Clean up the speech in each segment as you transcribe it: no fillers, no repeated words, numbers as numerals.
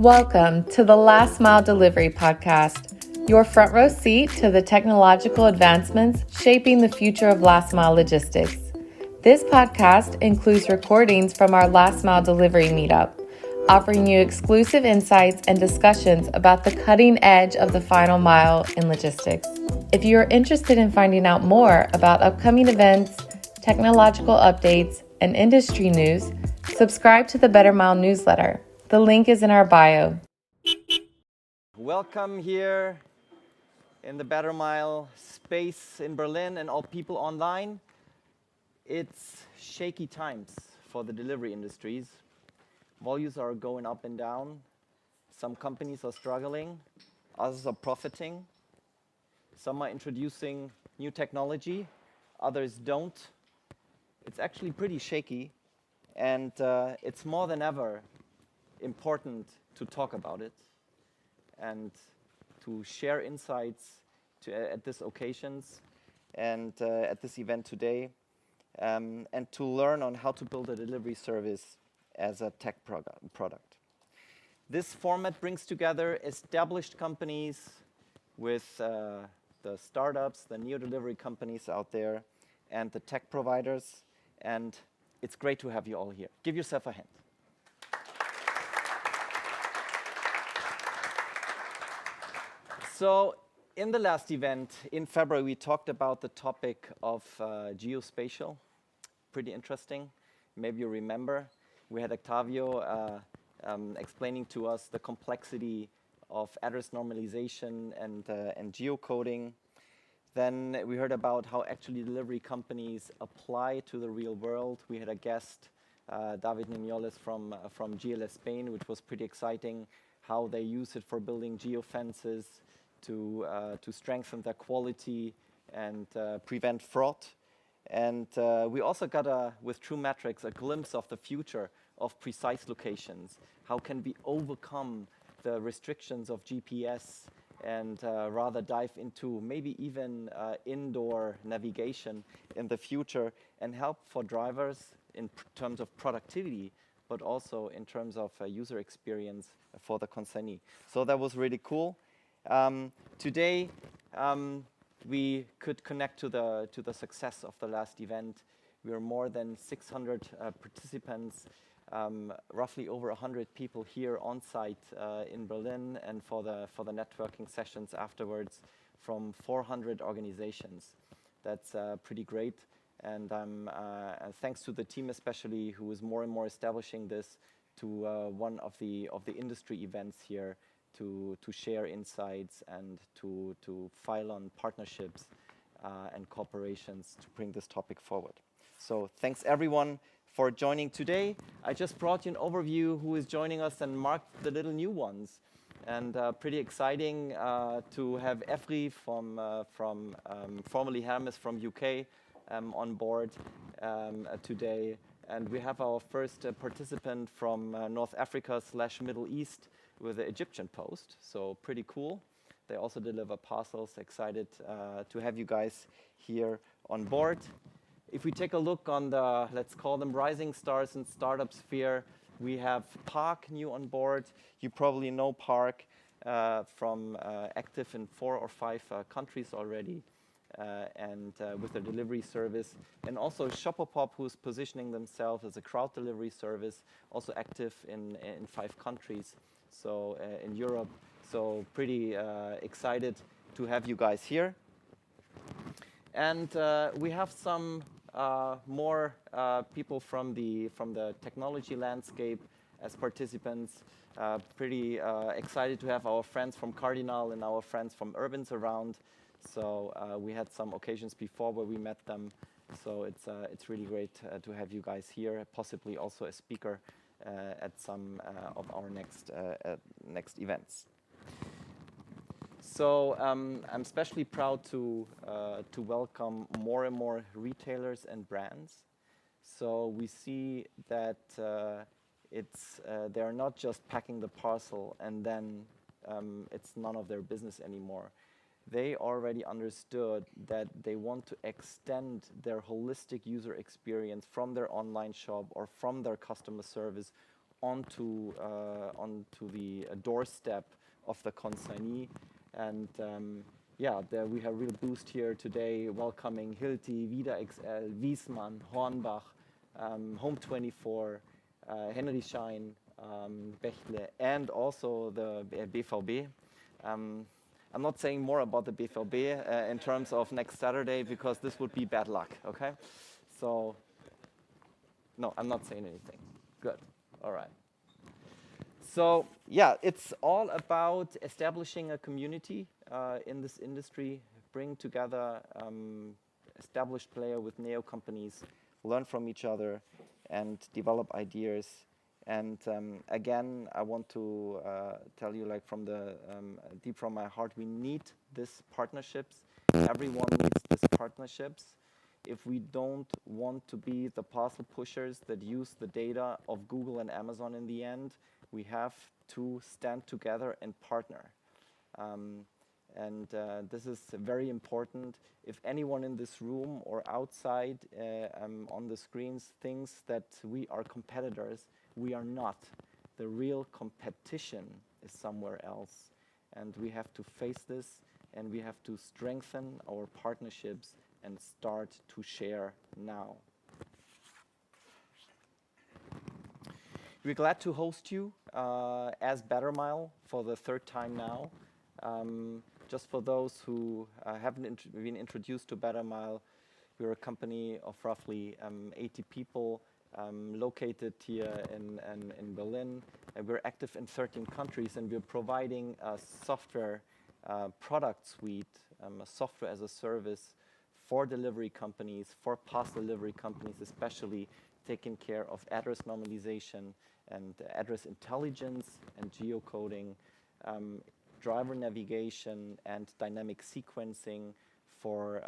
Welcome to the Last Mile Delivery Podcast, your front row seat to the technological advancements shaping the future of last mile logistics. This podcast includes recordings from our Last Mile Delivery meetup, offering you exclusive insights and discussions about the cutting edge of the final mile in logistics. If you are interested in finding out more about upcoming events, technological updates, and industry news, subscribe to the Bettermile newsletter. The link is in our bio. Welcome here in the Bettermile space in Berlin and all people online. It's shaky times for the delivery industries. Volumes are going up and down. Some companies are struggling, others are profiting. Some are introducing new technology, others don't. It's actually pretty shaky, and it's more than ever important to talk about it and to share insights at these occasions and at this event today, and to learn on how to build a delivery service as a tech product. This format brings together established companies with the startups, the neo-delivery companies out there, and the tech providers, and it's great to have you all here. Give yourself a hand. So in the last event, in February, we talked about the topic of geospatial. Pretty interesting. Maybe you remember. We had Octavio explaining to us the complexity of address normalization and geocoding. Then we heard about how actually delivery companies apply to the real world. We had a guest, David Niñoles from GLS Spain, which was pretty exciting, how they use it for building geofences, to strengthen their quality and prevent fraud. And we also got, with True Metrics, a glimpse of the future of precise locations. How can we overcome the restrictions of GPS and rather dive into maybe even indoor navigation in the future and help for drivers in terms of productivity, but also in terms of user experience for the consignee. So that was really cool. Today, we could connect to the success of the last event. We are more than 600 participants, roughly over 100 people here on site in Berlin, and for the networking sessions afterwards from 400 organizations. That's pretty great, and thanks to the team especially, who is more and more establishing this to one of the industry events here, to share insights and to file on partnerships and cooperations to bring this topic forward. So thanks everyone for joining today. I just brought you an overview who is joining us and marked the little new ones. And pretty exciting to have Efri from formerly Hermes from UK on board today. And we have our first participant from North Africa / Middle East, with the Egyptian Post, so pretty cool. They also deliver parcels. Excited to have you guys here on board. If we take a look on the, let's call them rising stars in startup sphere, we have Park new on board. You probably know Park from active in 4 or 5 countries already, and with their delivery service. And also Shopopop, who's positioning themselves as a crowd delivery service, also active in 5 countries. So in Europe, so pretty excited to have you guys here. And we have some more people from the technology landscape as participants. Pretty excited to have our friends from Cardinal and our friends from Urbans around. So we had some occasions before where we met them. So it's really great to have you guys here, possibly also a speaker at some of our next events. So I'm especially proud to welcome more and more retailers and brands. So we see that they're not just packing the parcel and then it's none of their business anymore. They already understood that they want to extend their holistic user experience from their online shop or from their customer service onto the doorstep of the consignee. And yeah, there we have a real boost here today, welcoming Hilti, Vida XL, Wiesmann, Hornbach, Home24, Henry Schein, Bechtle, and also the BVB. I'm not saying more about the BVB in terms of next Saturday, because this would be bad luck, okay? So, no, I'm not saying anything. Good, all right. So, yeah, it's all about establishing a community in this industry, bring together established player with neo companies, learn from each other, and develop ideas. And again, I want to tell you, like from the deep from my heart, we need these partnerships. Everyone needs these partnerships. If we don't want to be the parcel pushers that use the data of Google and Amazon in the end, we have to stand together and partner. This is very important. If anyone in this room or outside on the screens thinks that we are competitors, we are not. The real competition is somewhere else. And we have to face this, and we have to strengthen our partnerships and start to share now. We're glad to host you as Bettermile for the third time now. Just for those who haven't been introduced to Bettermile, we're a company of roughly 80 people located here in Berlin. And we're active in 13 countries, and we're providing a software product suite, a software as a service for delivery companies, for parcel delivery companies, especially taking care of address normalization and address intelligence and geocoding, driver navigation and dynamic sequencing for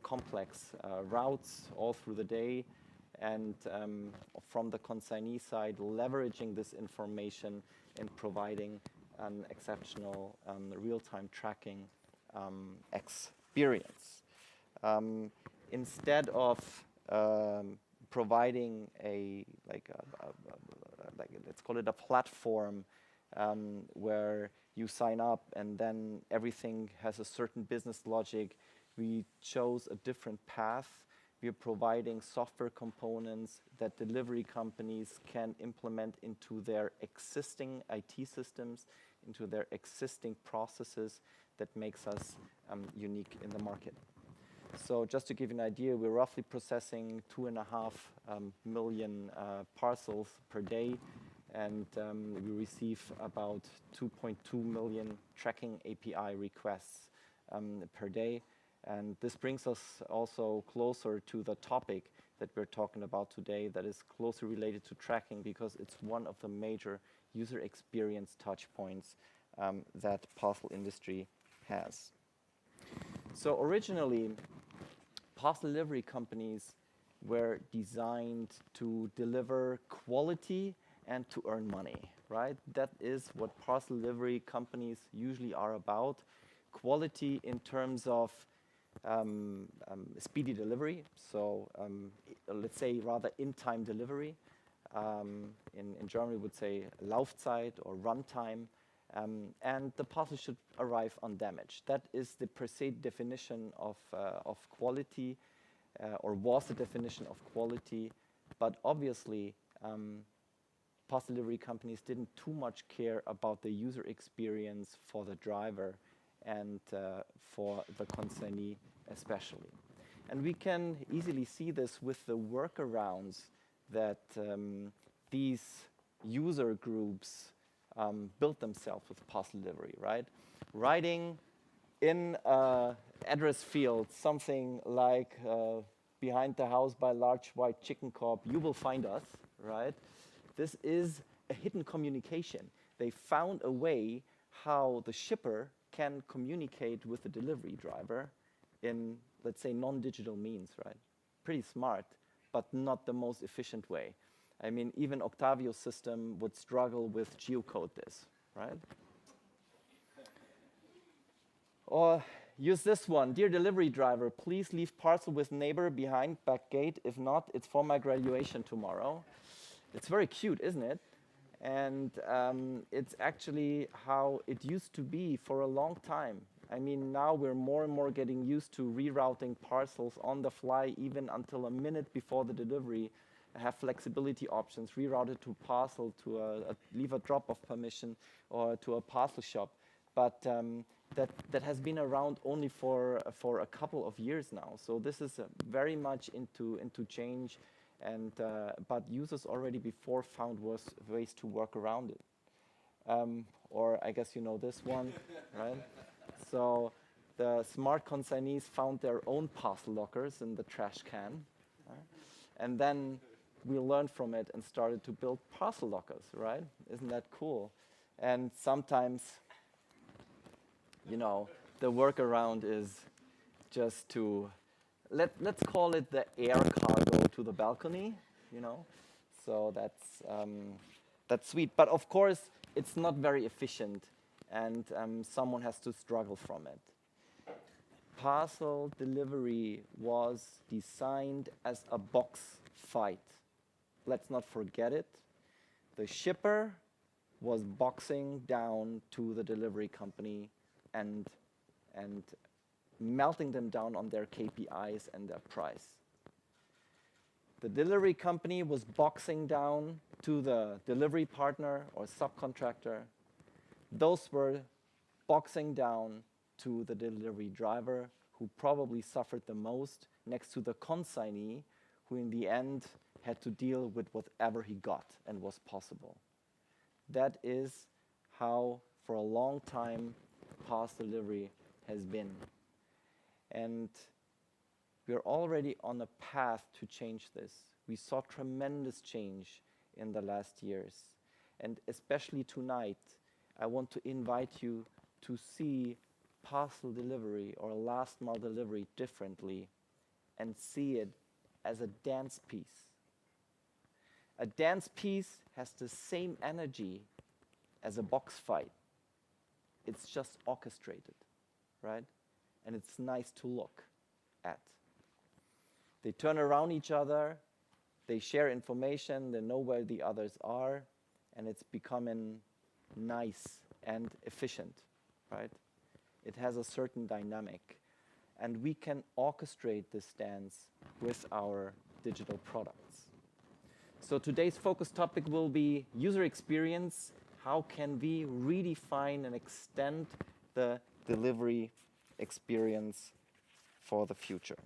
complex routes all through the day, and from the consignee side, leveraging this information and providing an exceptional real-time tracking experience. Instead of providing let's call it a platform where you sign up and then everything has a certain business logic, we chose a different path. We are providing software components that delivery companies can implement into their existing IT systems, into their existing processes that makes us unique in the market. So just to give you an idea, we're roughly processing 2.5 million parcels per day, and we receive about 2.2 million tracking API requests per day. And this brings us also closer to the topic that we're talking about today, that is closely related to tracking, because it's one of the major user experience touch points that parcel industry has. So originally, parcel delivery companies were designed to deliver quality and to earn money, right? That is what parcel delivery companies usually are about. Quality in terms of speedy delivery, so let's say rather in-time delivery. In Germany, we would say Laufzeit or runtime, and the parcel should arrive undamaged. That is the per se definition of quality, or was the definition of quality. But obviously, parcel delivery companies didn't too much care about the user experience for the driver and for the consignee especially. And we can easily see this with the workarounds that these user groups built themselves with parcel delivery, right? Writing in address field something like behind the house by large white chicken coop, you will find us, right? This is a hidden communication. They found a way how the shipper can communicate with the delivery driver in, let's say, non-digital means, right? Pretty smart, but not the most efficient way. I mean, even Octavio's system would struggle with geocode this, right? Or use this one. Dear delivery driver, please leave parcel with neighbor behind back gate. If not, it's for my graduation tomorrow. It's very cute, isn't it? And it's actually how it used to be for a long time. I mean, now we're more and more getting used to rerouting parcels on the fly, even until a minute before the delivery, have flexibility options, reroute it to parcel, to leave a drop-off permission, or to a parcel shop. But that has been around only for a couple of years now. So this is very much into change, and but users already before found ways to work around it. Or I guess you know this one, right? So the smart consignees found their own parcel lockers in the trash can, right? And then we learned from it and started to build parcel lockers, right? Isn't that cool? And sometimes, you know, the workaround is just to, let's call it the air cargo to the balcony, you know? So that's sweet. But of course, it's not very efficient, and someone has to struggle from it. Parcel delivery was designed as a box fight. Let's not forget it. The shipper was boxing down to the delivery company and melting them down on their KPIs and their price. The delivery company was boxing down to the delivery partner or subcontractor. Those were boxing down to the delivery driver, who probably suffered the most, next to the consignee, who in the end had to deal with whatever he got and was possible. That is how, for a long time, parcel delivery has been. And we're already on a path to change this. We saw tremendous change in the last years. And especially tonight, I want to invite you to see parcel delivery or last mile delivery differently, and see it as a dance piece. A dance piece has the same energy as a box fight. It's just orchestrated, right? And it's nice to look at. They turn around each other, they share information, they know where the others are, and it's becoming nice and efficient, right? It has a certain dynamic, and we can orchestrate this dance with our digital products. So today's focus topic will be user experience. How can we redefine and extend the delivery experience for the future?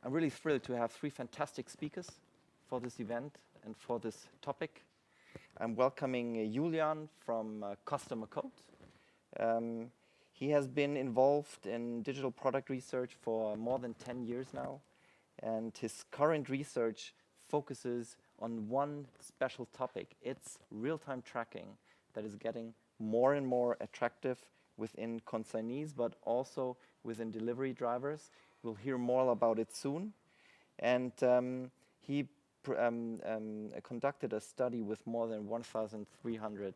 I'm really thrilled to have three fantastic speakers for this event and for this topic. I'm welcoming Julian from Customer Code. He has been involved in digital product research for more than 10 years now, and his current research focuses on one special topic. It's real-time tracking that is getting more and more attractive within consignees, but also within delivery drivers. We'll hear more about it soon. And he conducted a study with more than 1,300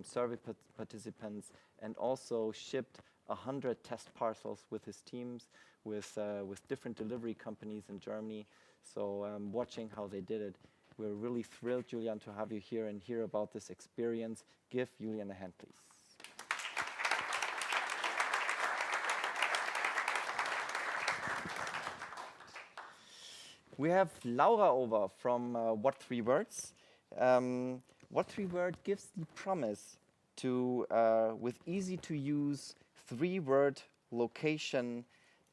survey participants, and also shipped 100 test parcels with his teams, with different delivery companies in Germany. So watching how they did it, we're really thrilled, Julian, to have you here and hear about this experience. Give Julian a hand, please. We have Laura over from What Three Words. What Three Word gives the promise to, with easy-to-use three-word location,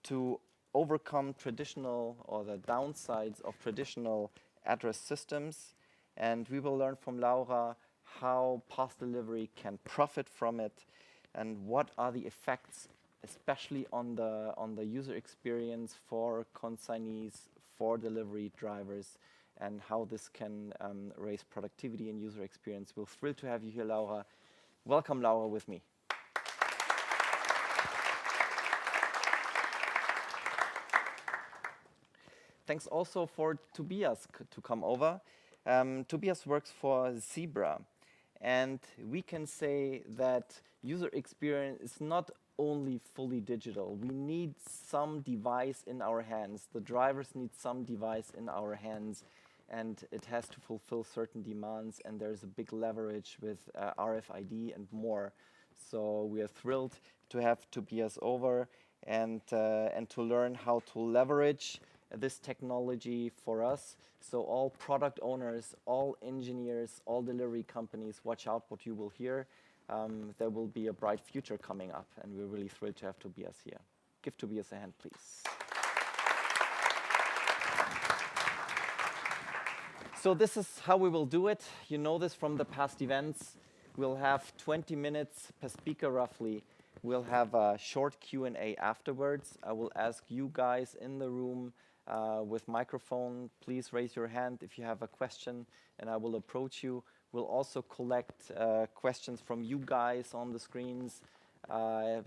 to overcome traditional or the downsides of traditional address systems. And we will learn from Laura how parcel delivery can profit from it, and what are the effects, especially on the user experience for consignees, for delivery drivers, and how this can raise productivity and user experience. We're thrilled to have you here, Laura. Welcome, Laura, with me. Thanks also for Tobias to come over. Tobias works for Zebra, and we can say that user experience is not only fully digital. We need some device in our hands. The drivers need some device in our hands, and it has to fulfill certain demands, and there's a big leverage with RFID and more. So we are thrilled to have Tobias over and to learn how to leverage this technology for us. So all product owners, all engineers, all delivery companies, watch out what you will hear. There will be a bright future coming up, and we're really thrilled to have Tobias here. Give Tobias a hand, please. So this is how we will do it. You know this from the past events. We'll have 20 minutes per speaker roughly. We'll have a short Q&A afterwards. I will ask you guys in the room with microphone, please raise your hand if you have a question, and I will approach you. We'll also collect questions from you guys on the screens.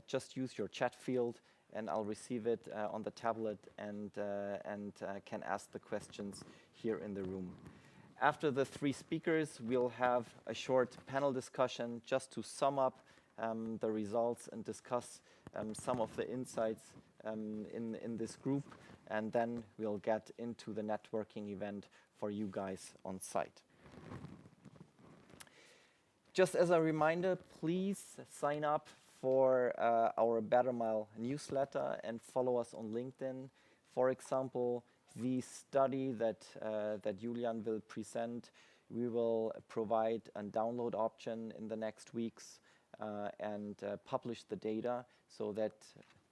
Just use your chat field, and I'll receive it on the tablet and can ask the questions here in the room. After the three speakers, we'll have a short panel discussion just to sum up the results and discuss some of the insights in this group, and then we'll get into the networking event for you guys on site. Just as a reminder, please sign up for our Bettermile newsletter and follow us on LinkedIn. For example, the study that Julian will present, we will provide a download option in the next weeks and publish the data, so that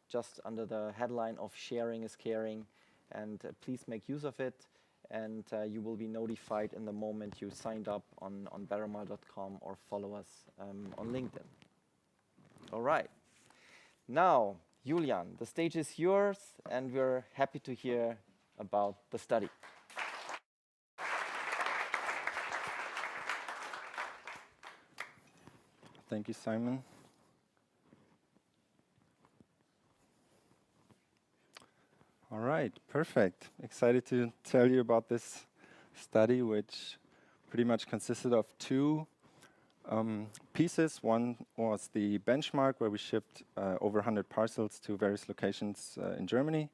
just under the headline of sharing is caring, and please make use of it, and you will be notified in the moment you signed up on bettermile.com or follow us on LinkedIn. All right. Now, Julian, the stage is yours, and we're happy to hear about the study. Thank you, Simon. All right, perfect. Excited to tell you about this study, which pretty much consisted of two pieces. One was the benchmark, where we shipped over 100 parcels to various locations in Germany.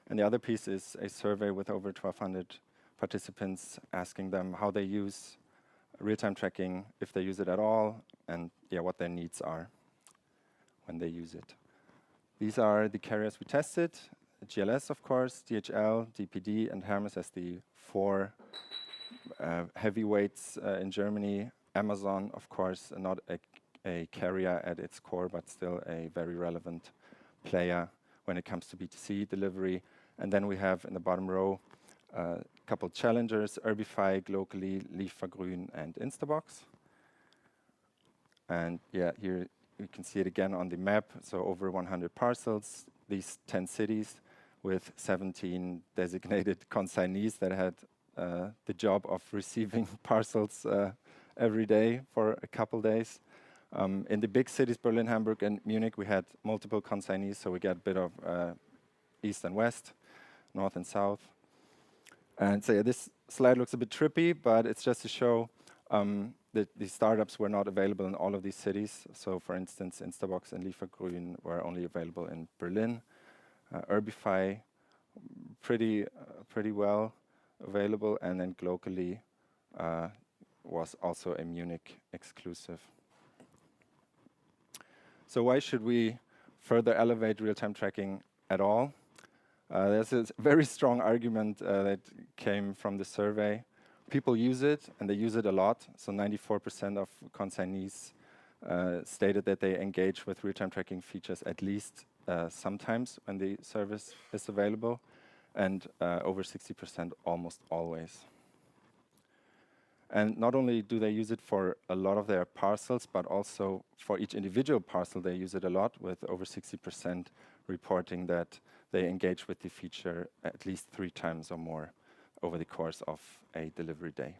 And the other piece is a survey with over 1,200 participants, asking them how they use real-time tracking, if they use it at all, and what their needs are when they use it. These are the carriers we tested: GLS, of course, DHL, DPD, and Hermes as the four heavyweights in Germany. Amazon, of course, not a carrier at its core, but still a very relevant player when it comes to B2C delivery. And then we have in the bottom row a couple challengers: Redefining, Locally, Liefergrün, and Instabox. And here you can see it again on the map. So over 100 parcels, these 10 cities with 17 designated consignees that had the job of receiving parcels every day for a couple days. In the big cities, Berlin, Hamburg, and Munich, we had multiple consignees, so we get a bit of east and west, north and south. And so this slide looks a bit trippy, but it's just to show that the startups were not available in all of these cities. So for instance, Instabox and Liefergrün were only available in Berlin. Redefining, pretty well available, and then Locally was also a Munich exclusive. So why should we further elevate real-time tracking at all? There's a very strong argument that came from the survey. People use it, and they use it a lot. So 94% of consignees stated that they engage with real-time tracking features at least sometimes when the service is available, and over 60% almost always. And not only do they use it for a lot of their parcels, but also for each individual parcel they use it a lot, with over 60% reporting that they engage with the feature at least 3 times or more over the course of a delivery day.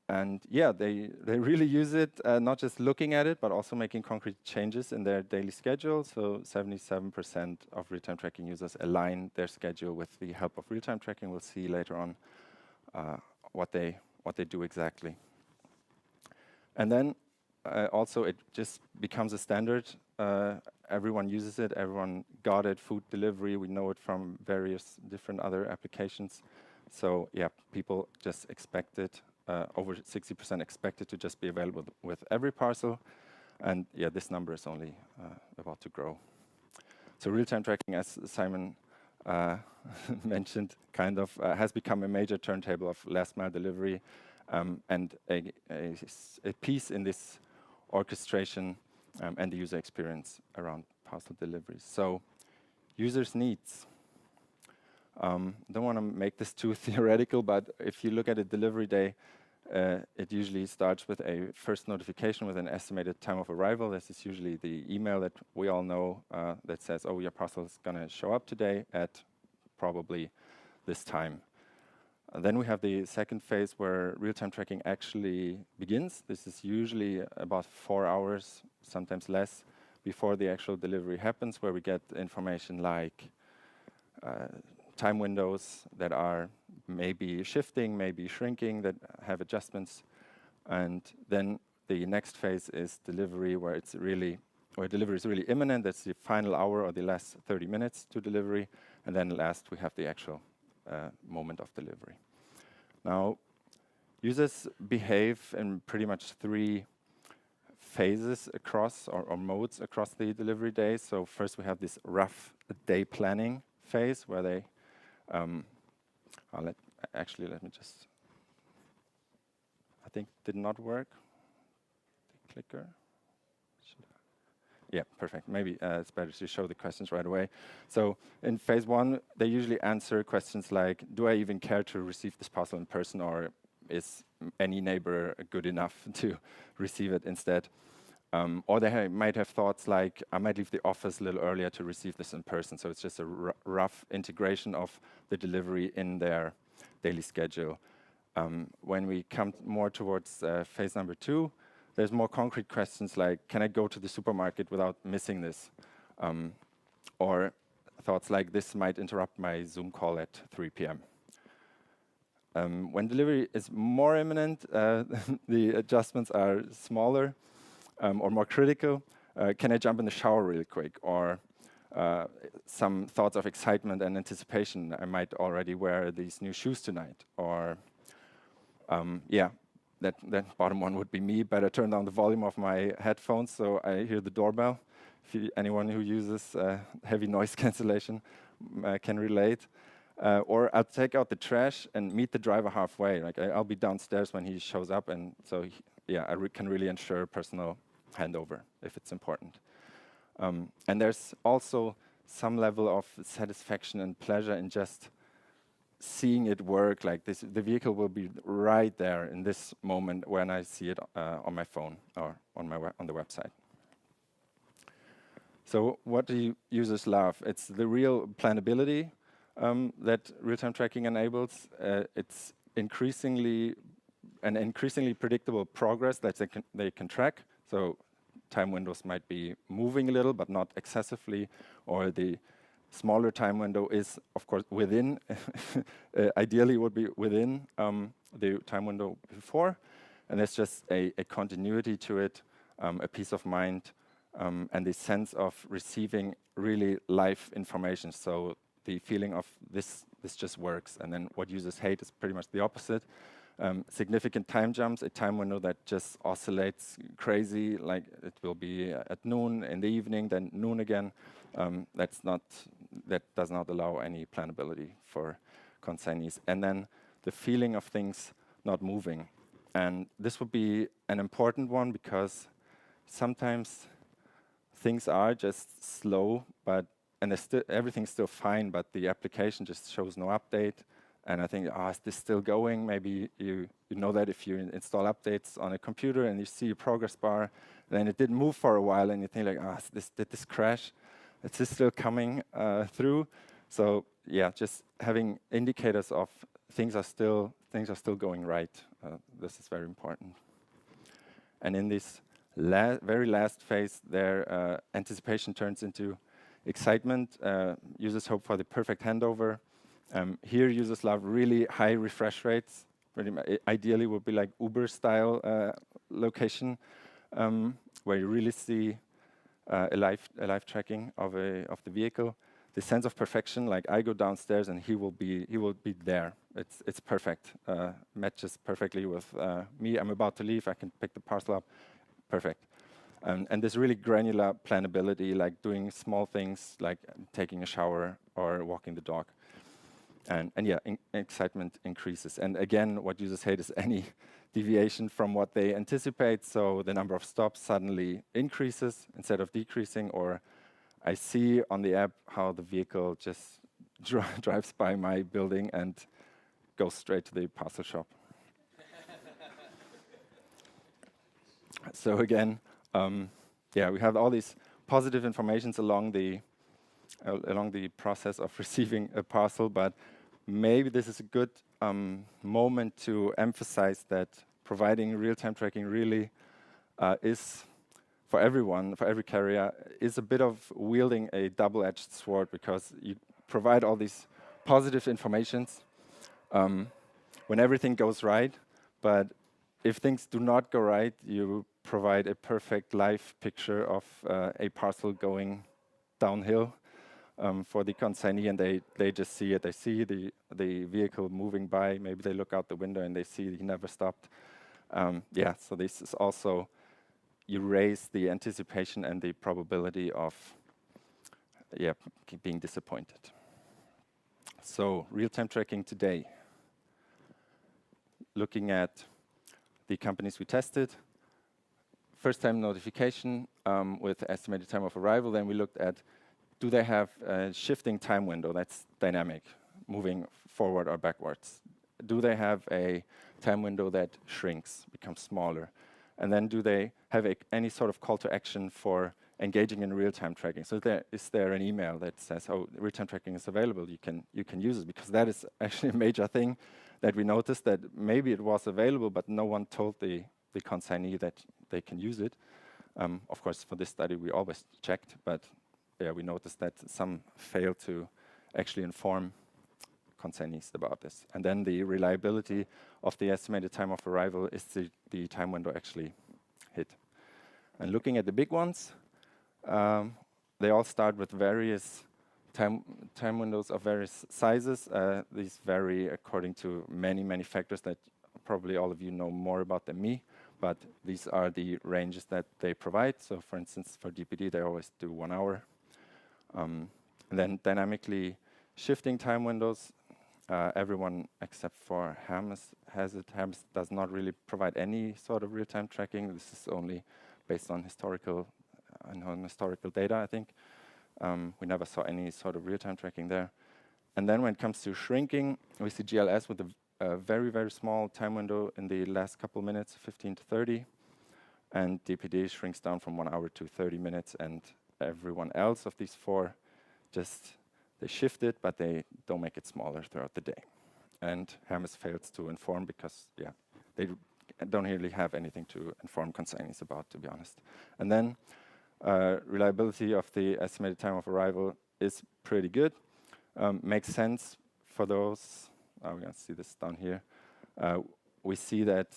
And they really use it, not just looking at it, but also making concrete changes in their daily schedule. So 77% of real-time tracking users align their schedule with the help of real-time tracking. We'll see later on what they do exactly. And then also it just becomes a standard. Everyone uses it, everyone got it, food delivery, we know it from various different other applications. So yeah, people just expect it, over 60% expect it to just be available with every parcel. And yeah, this number is only about to grow. So real-time tracking, as Simon mentioned, kind of has become a major turntable of last mile delivery, and a piece in this orchestration and the user experience around parcel deliveries. So users' needs. Don't want to make this too theoretical, but if you look at a delivery day, it usually starts with a first notification with an estimated time of arrival. This is usually the email that we all know that says, oh, your parcel is going to show up today at probably this time. Then we have the second phase where real-time tracking actually begins. This is usually about 4 hours, sometimes less, before the actual delivery happens, where we get information like time windows that are maybe shifting, maybe shrinking, that have adjustments. And then the next phase is delivery, where delivery is really imminent. That's the final hour or the last 30 minutes to delivery. And then last, we have the actual moment of delivery. Now, users behave in pretty much 3 phases across, or modes across the delivery day. So first we have this rough day planning phase where they, let me just, I think did not work, the clicker. Yeah, perfect. Maybe it's better to show the questions right away. So in phase 1, they usually answer questions like, do I even care to receive this parcel in person, or is any neighbor good enough to receive it instead? Or they might have thoughts like, I might leave the office a little earlier to receive this in person. So it's just a rough integration of the delivery in their daily schedule. When we come more towards phase number 2, there's more concrete questions like, can I go to the supermarket without missing this? Or thoughts like, this might interrupt my Zoom call at 3 p.m. When delivery is more imminent, the adjustments are smaller or more critical. Can I jump in the shower really quick? Or some thoughts of excitement and anticipation. I might already wear these new shoes tonight. Or that bottom one would be me. Better turn down the volume of my headphones so I hear the doorbell. Anyone who uses heavy noise cancellation can relate. Or I'll take out the trash and meet the driver halfway. Like I'll be downstairs when he shows up, and so I can really ensure personal handover if it's important. And there's also some level of satisfaction and pleasure in just seeing it work. Like this, the vehicle will be right there in this moment when I see it on my phone or on the website. So what do users love? It's the real planability that real-time tracking enables. It's increasingly predictable progress that they can track. So time windows might be moving a little, but not excessively, or the smaller time window is, of course, within, ideally would be within the time window before. And there's just a continuity to it, a peace of mind, and the sense of receiving really live information. So the feeling of this just works. And then what users hate is pretty much the opposite. Significant time jumps, a time window that just oscillates crazy, like it will be at noon in the evening, then noon again. That does not allow any planability for consignees. And then the feeling of things not moving. And this would be an important one because sometimes things are just slow, and everything's still fine, but the application just shows no update. And I think, is this still going? Maybe you know that if you install updates on a computer and you see a progress bar, then it didn't move for a while, and you think like, did this crash? Is this still coming through? So yeah, just having indicators of things are still going right. This is very important. And in this very last phase, their anticipation turns into excitement. Users hope for the perfect handover. Here, users love really high refresh rates. Ideally, would be like Uber-style location. where you really see a live tracking of the vehicle. The sense of perfection, like I go downstairs and he will be there. It's perfect. Matches perfectly with me. I'm about to leave. I can pick the parcel up. Perfect. And this really granular planability, like doing small things like taking a shower or walking the dog. And yeah, excitement increases. And again, what users hate is any deviation from what they anticipate. So the number of stops suddenly increases instead of decreasing, or I see on the app how the vehicle just drives by my building and goes straight to the parcel shop. So again, yeah, we have all these positive informations along the process of receiving a parcel, but maybe this is a good moment to emphasize that providing real-time tracking really is, for everyone, for every carrier, is a bit of wielding a double-edged sword, because you provide all these positive informations when everything goes right, but if things do not go right, you provide a perfect live picture of a parcel going downhill for the consignee, and they just see it. They see the vehicle moving by. Maybe they look out the window and they see he never stopped. Yeah, so this is also, you raise the anticipation and the probability of being disappointed. So real-time tracking today. Looking at the companies we tested, first-time notification with estimated time of arrival. Then we looked at, do they have a shifting time window that's dynamic, moving forward or backwards? Do they have a time window that shrinks, becomes smaller? And then do they have any sort of call to action for engaging in real-time tracking? So is there an email that says, oh, real-time tracking is available, you can use it? Because that is actually a major thing that we noticed, that maybe it was available, but no one told the consignee that they can use it. Of course, for this study, we always checked, but yeah, we noticed that some failed to actually inform consignees about this. And then the reliability of the estimated time of arrival is the time window actually hit. And looking at the big ones, they all start with various time windows of various sizes. These vary according to many factors that probably all of you know more about than me, but these are the ranges that they provide. So for instance, for DPD, they always do 1 hour. And then dynamically shifting time windows, everyone except for Hermes has it. Hermes does not really provide any sort of real-time tracking. This is only based on historical data, I think. We never saw any sort of real-time tracking there. And then when it comes to shrinking, we see GLS with a very small time window in the last couple minutes, 15 to 30. And DPD shrinks down from 1 hour to 30 minutes. And everyone else of these four, just they shift it, but they don't make it smaller throughout the day. And Hermes fails to inform because, yeah, they don't really have anything to inform consignees about, to be honest. And then reliability of the estimated time of arrival is pretty good. Makes sense for those. We're going to see this down here. We see that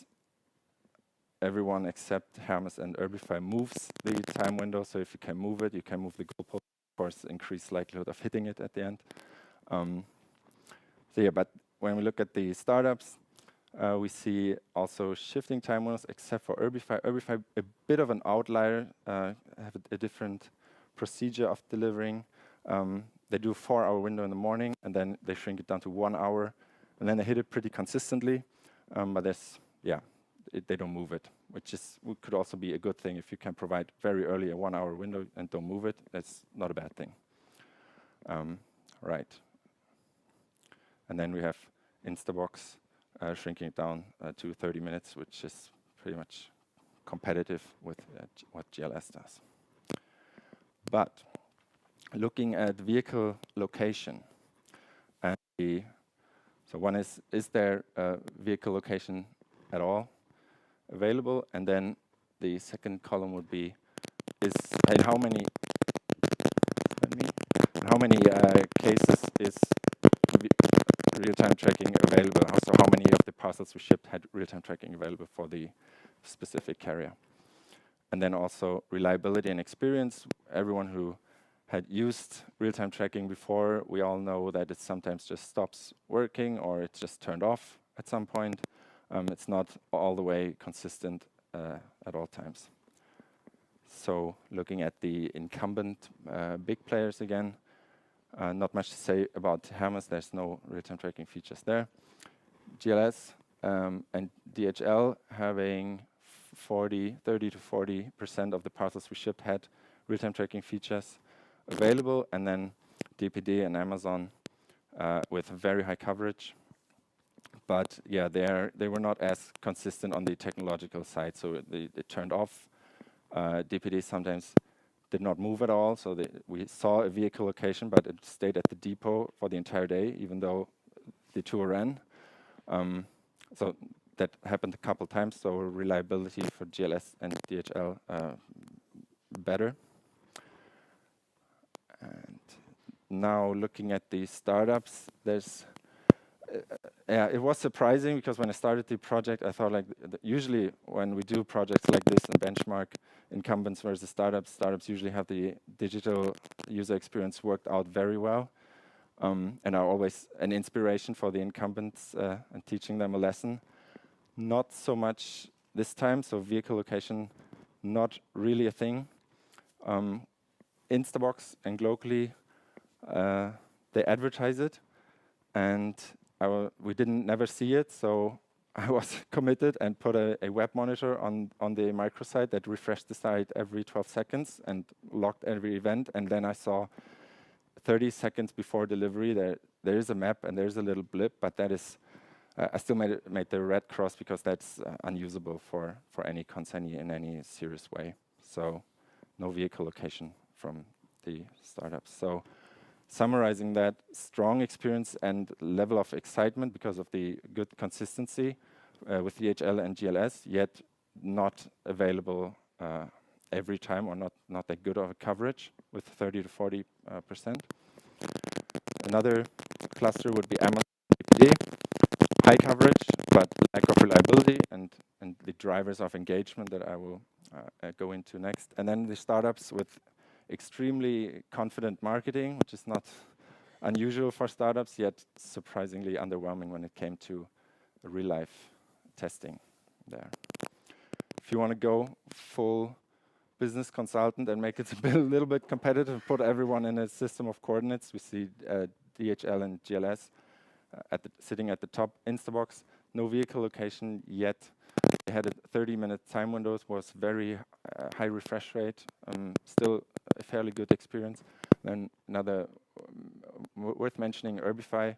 everyone except Hermes and Urbify moves the time window. So if you can move it, you can move the goalpost. Of course, increased likelihood of hitting it at the end. So yeah, but when we look at the startups, we see also shifting time windows, except for Urbify. Urbify, a bit of an outlier, have a different procedure of delivering. They do a 4-hour window in the morning, and then they shrink it down to 1 hour, and then they hit it pretty consistently. But there's, yeah, they don't move it, which could also be a good thing. If you can provide very early a 1 hour window and don't move it, that's not a bad thing. Right. And then we have Instabox shrinking it down to 30 minutes, which is pretty much competitive with what GLS does. But looking at vehicle location, and so one is there a vehicle location at all available? And then the second column would be, in how many cases is real-time tracking available? So how many of the parcels we shipped had real-time tracking available for the specific carrier? And then also reliability and experience. Everyone who had used real-time tracking before, we all know that it sometimes just stops working or it's just turned off at some point. It's not all the way consistent at all times. So looking at the incumbent big players again, not much to say about Hermes. There's no real-time tracking features there. GLS and DHL having 30 to 40% of the parcels we shipped had real-time tracking features available, and then DPD and Amazon with very high coverage. But yeah, they were not as consistent on the technological side, so they turned off. DPD sometimes did not move at all, so we saw a vehicle location, but it stayed at the depot for the entire day, even though the tour ran. So that happened a couple times, so reliability for GLS and DHL better. And now looking at the startups, there's yeah, it was surprising because when I started the project, I thought like usually when we do projects like this and benchmark incumbents versus startups usually have the digital user experience worked out very well, and are always an inspiration for the incumbents and teaching them a lesson. Not so much this time, so vehicle location, not really a thing. Instabox and Globally, they advertise it, and we didn't never see it, so I was committed and put a web monitor on the microsite that refreshed the site every 12 seconds and logged every event, and then I saw 30 seconds before delivery there is a map and there's a little blip, but that is I still made the red cross because that's unusable for any consignee in any serious way. So no vehicle location from the startups. So summarizing that, strong experience and level of excitement because of the good consistency with DHL and GLS, yet not available every time, or not that good of a coverage with 30 to 40%. Another cluster would be Amazon DPD. High coverage, but lack of reliability and the drivers of engagement that I will go into next. And then the startups with extremely confident marketing, which is not unusual for startups, yet surprisingly underwhelming when it came to real-life testing there. If you want to go full business consultant and make it a little bit competitive, put everyone in a system of coordinates, we see DHL and GLS sitting at the top. Instabox, no vehicle location yet. They had a 30-minute time windows, was very high refresh rate, still a fairly good experience. Then another worth mentioning, Urbify,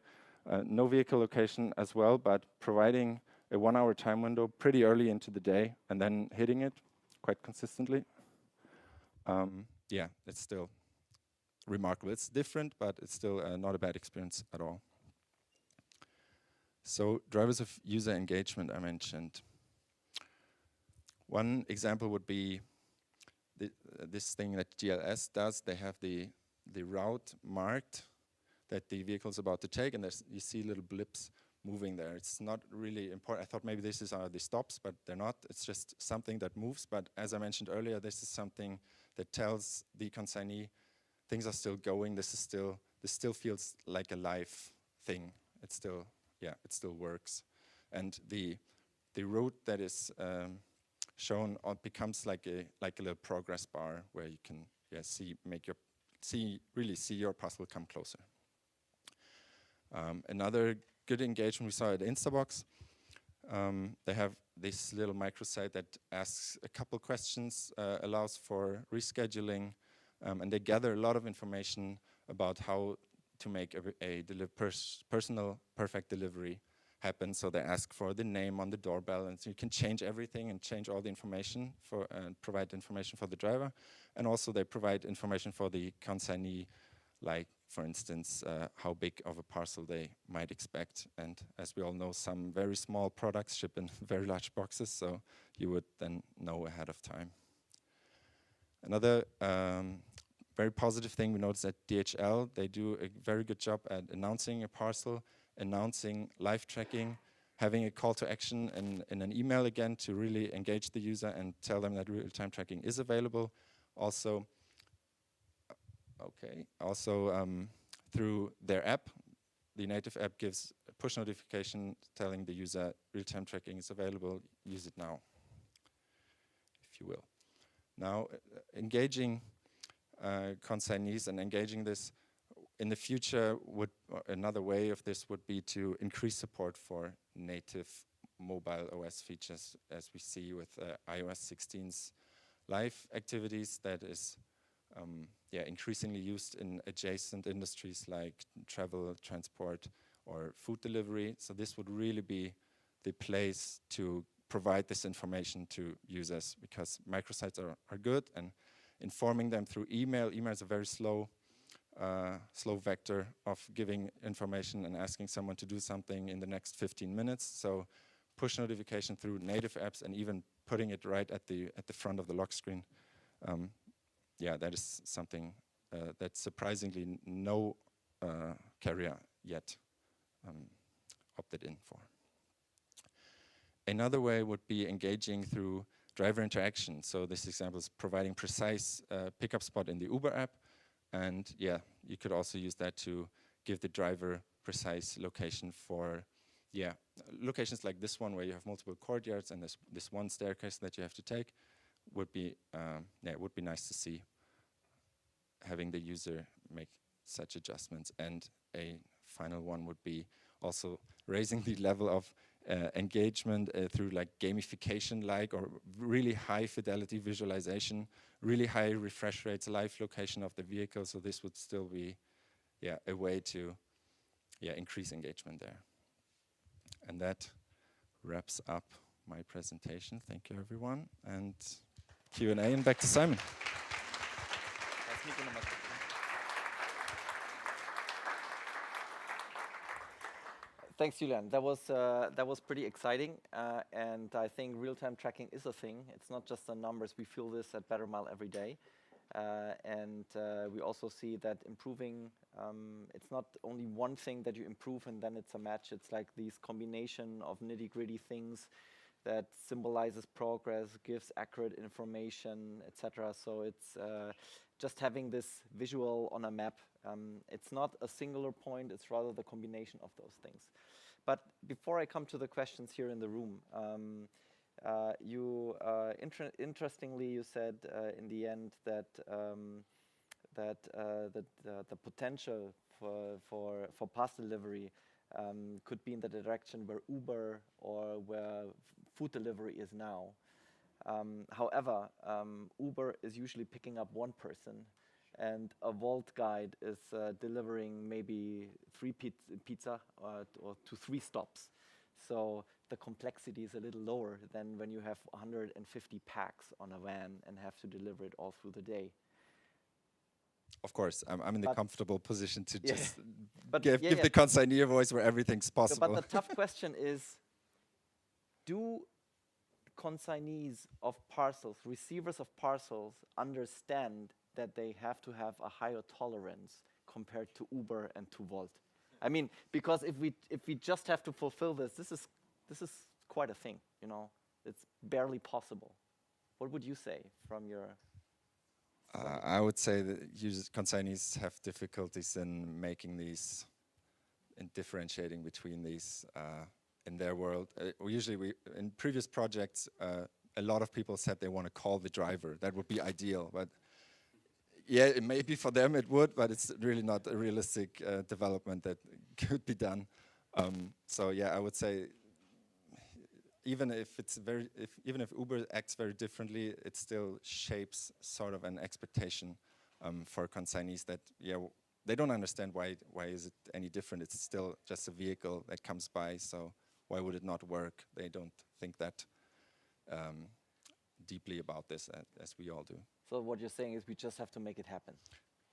no vehicle location as well, but providing a 1-hour time window pretty early into the day and then hitting it quite consistently. Yeah, it's still remarkable. It's different, but it's still not a bad experience at all. So drivers of user engagement I mentioned. One example would be this thing that GLS does. They have the route marked that the vehicle is about to take, and you see little blips moving there. It's not really important. I thought maybe this is the stops, but they're not. It's just something that moves. But as I mentioned earlier, this is something that tells the consignee things are still going. This still feels like a live thing. It still works, and the route that is shown becomes like a little progress bar where you can really see your parcel come closer. Another good engagement we saw at Instabox. They have this little microsite that asks a couple questions, allows for rescheduling, and they gather a lot of information about how to make a personal, perfect delivery happen. So they ask for the name on the doorbell, and so you can change everything and change all the information and provide information for the driver. And also they provide information for the consignee, like, for instance, how big of a parcel they might expect. And as we all know, some very small products ship in very large boxes, so you would then know ahead of time. Another very positive thing we noticed at DHL, they do a very good job at announcing a parcel, announcing live tracking, having a call to action in an email again to really engage the user and tell them that real-time tracking is available. Also, through their app, the native app gives a push notification telling the user real-time tracking is available, use it now, if you will. Now, engaging consignees and engaging this in the future another way of this would be to increase support for native mobile OS features, as we see with iOS 16's live activities that is increasingly used in adjacent industries like travel, transport, or food delivery. So this would really be the place to provide this information to users, because microsites are good, and informing them through email. Email is a very slow vector of giving information and asking someone to do something in the next 15 minutes. So push notification through native apps and even putting it right at the front of the lock screen. That is something that surprisingly no carrier yet opted in for. Another way would be engaging through driver interaction. So this example is providing precise pickup spot in the Uber app. And you could also use that to give the driver precise location for locations like this one where you have multiple courtyards and this one staircase that you have to take. Would be it would be nice to see having the user make such adjustments. And a final one would be also raising the level of engagement through like gamification, or really high fidelity visualization, really high refresh rates, live location of the vehicle. So this would still be a way to increase engagement there. And that wraps up my presentation. Thank you, everyone. And Q&A, and back to Simon. Thanks, Julian. That was pretty exciting, and I think real-time tracking is a thing. It's not just the numbers. We feel this at Bettermile every day, and we also see that improving. It's not only one thing that you improve and then it's a match. It's like these combination of nitty-gritty things that symbolizes progress, gives accurate information, etc. So it's just having this visual on a map. It's not a singular point, it's rather the combination of those things. But before I come to the questions here in the room, interestingly you said in the end that the potential for parcel delivery could be in the direction where Uber or where food delivery is now. However, Uber is usually picking up one person, and a Volt guide is delivering maybe 3 pizza or to 3 stops. So the complexity is a little lower than when you have 150 packs on a van and have to deliver it all through the day. Of course, I'm in the comfortable position to just give the the consignee a voice where everything's possible. But the tough question is, do consignees of parcels, receivers of parcels, understand that they have to have a higher tolerance compared to Uber and to Volt? I mean, because if we just have to fulfill this is quite a thing, you know. It's barely possible. What would you say from your? I would say that consignees have difficulties in making these, in differentiating between these in their world. Usually, in previous projects, a lot of people said they want to call the driver. That would be ideal, but it may be for them it would, but it's really not a realistic development that could be done. So I would say, even if Uber acts very differently, it still shapes sort of an expectation for consignees that they don't understand why is it any different. It's still just a vehicle that comes by, so why would it not work? They don't think that deeply about this as we all do. So what you're saying is we just have to make it happen.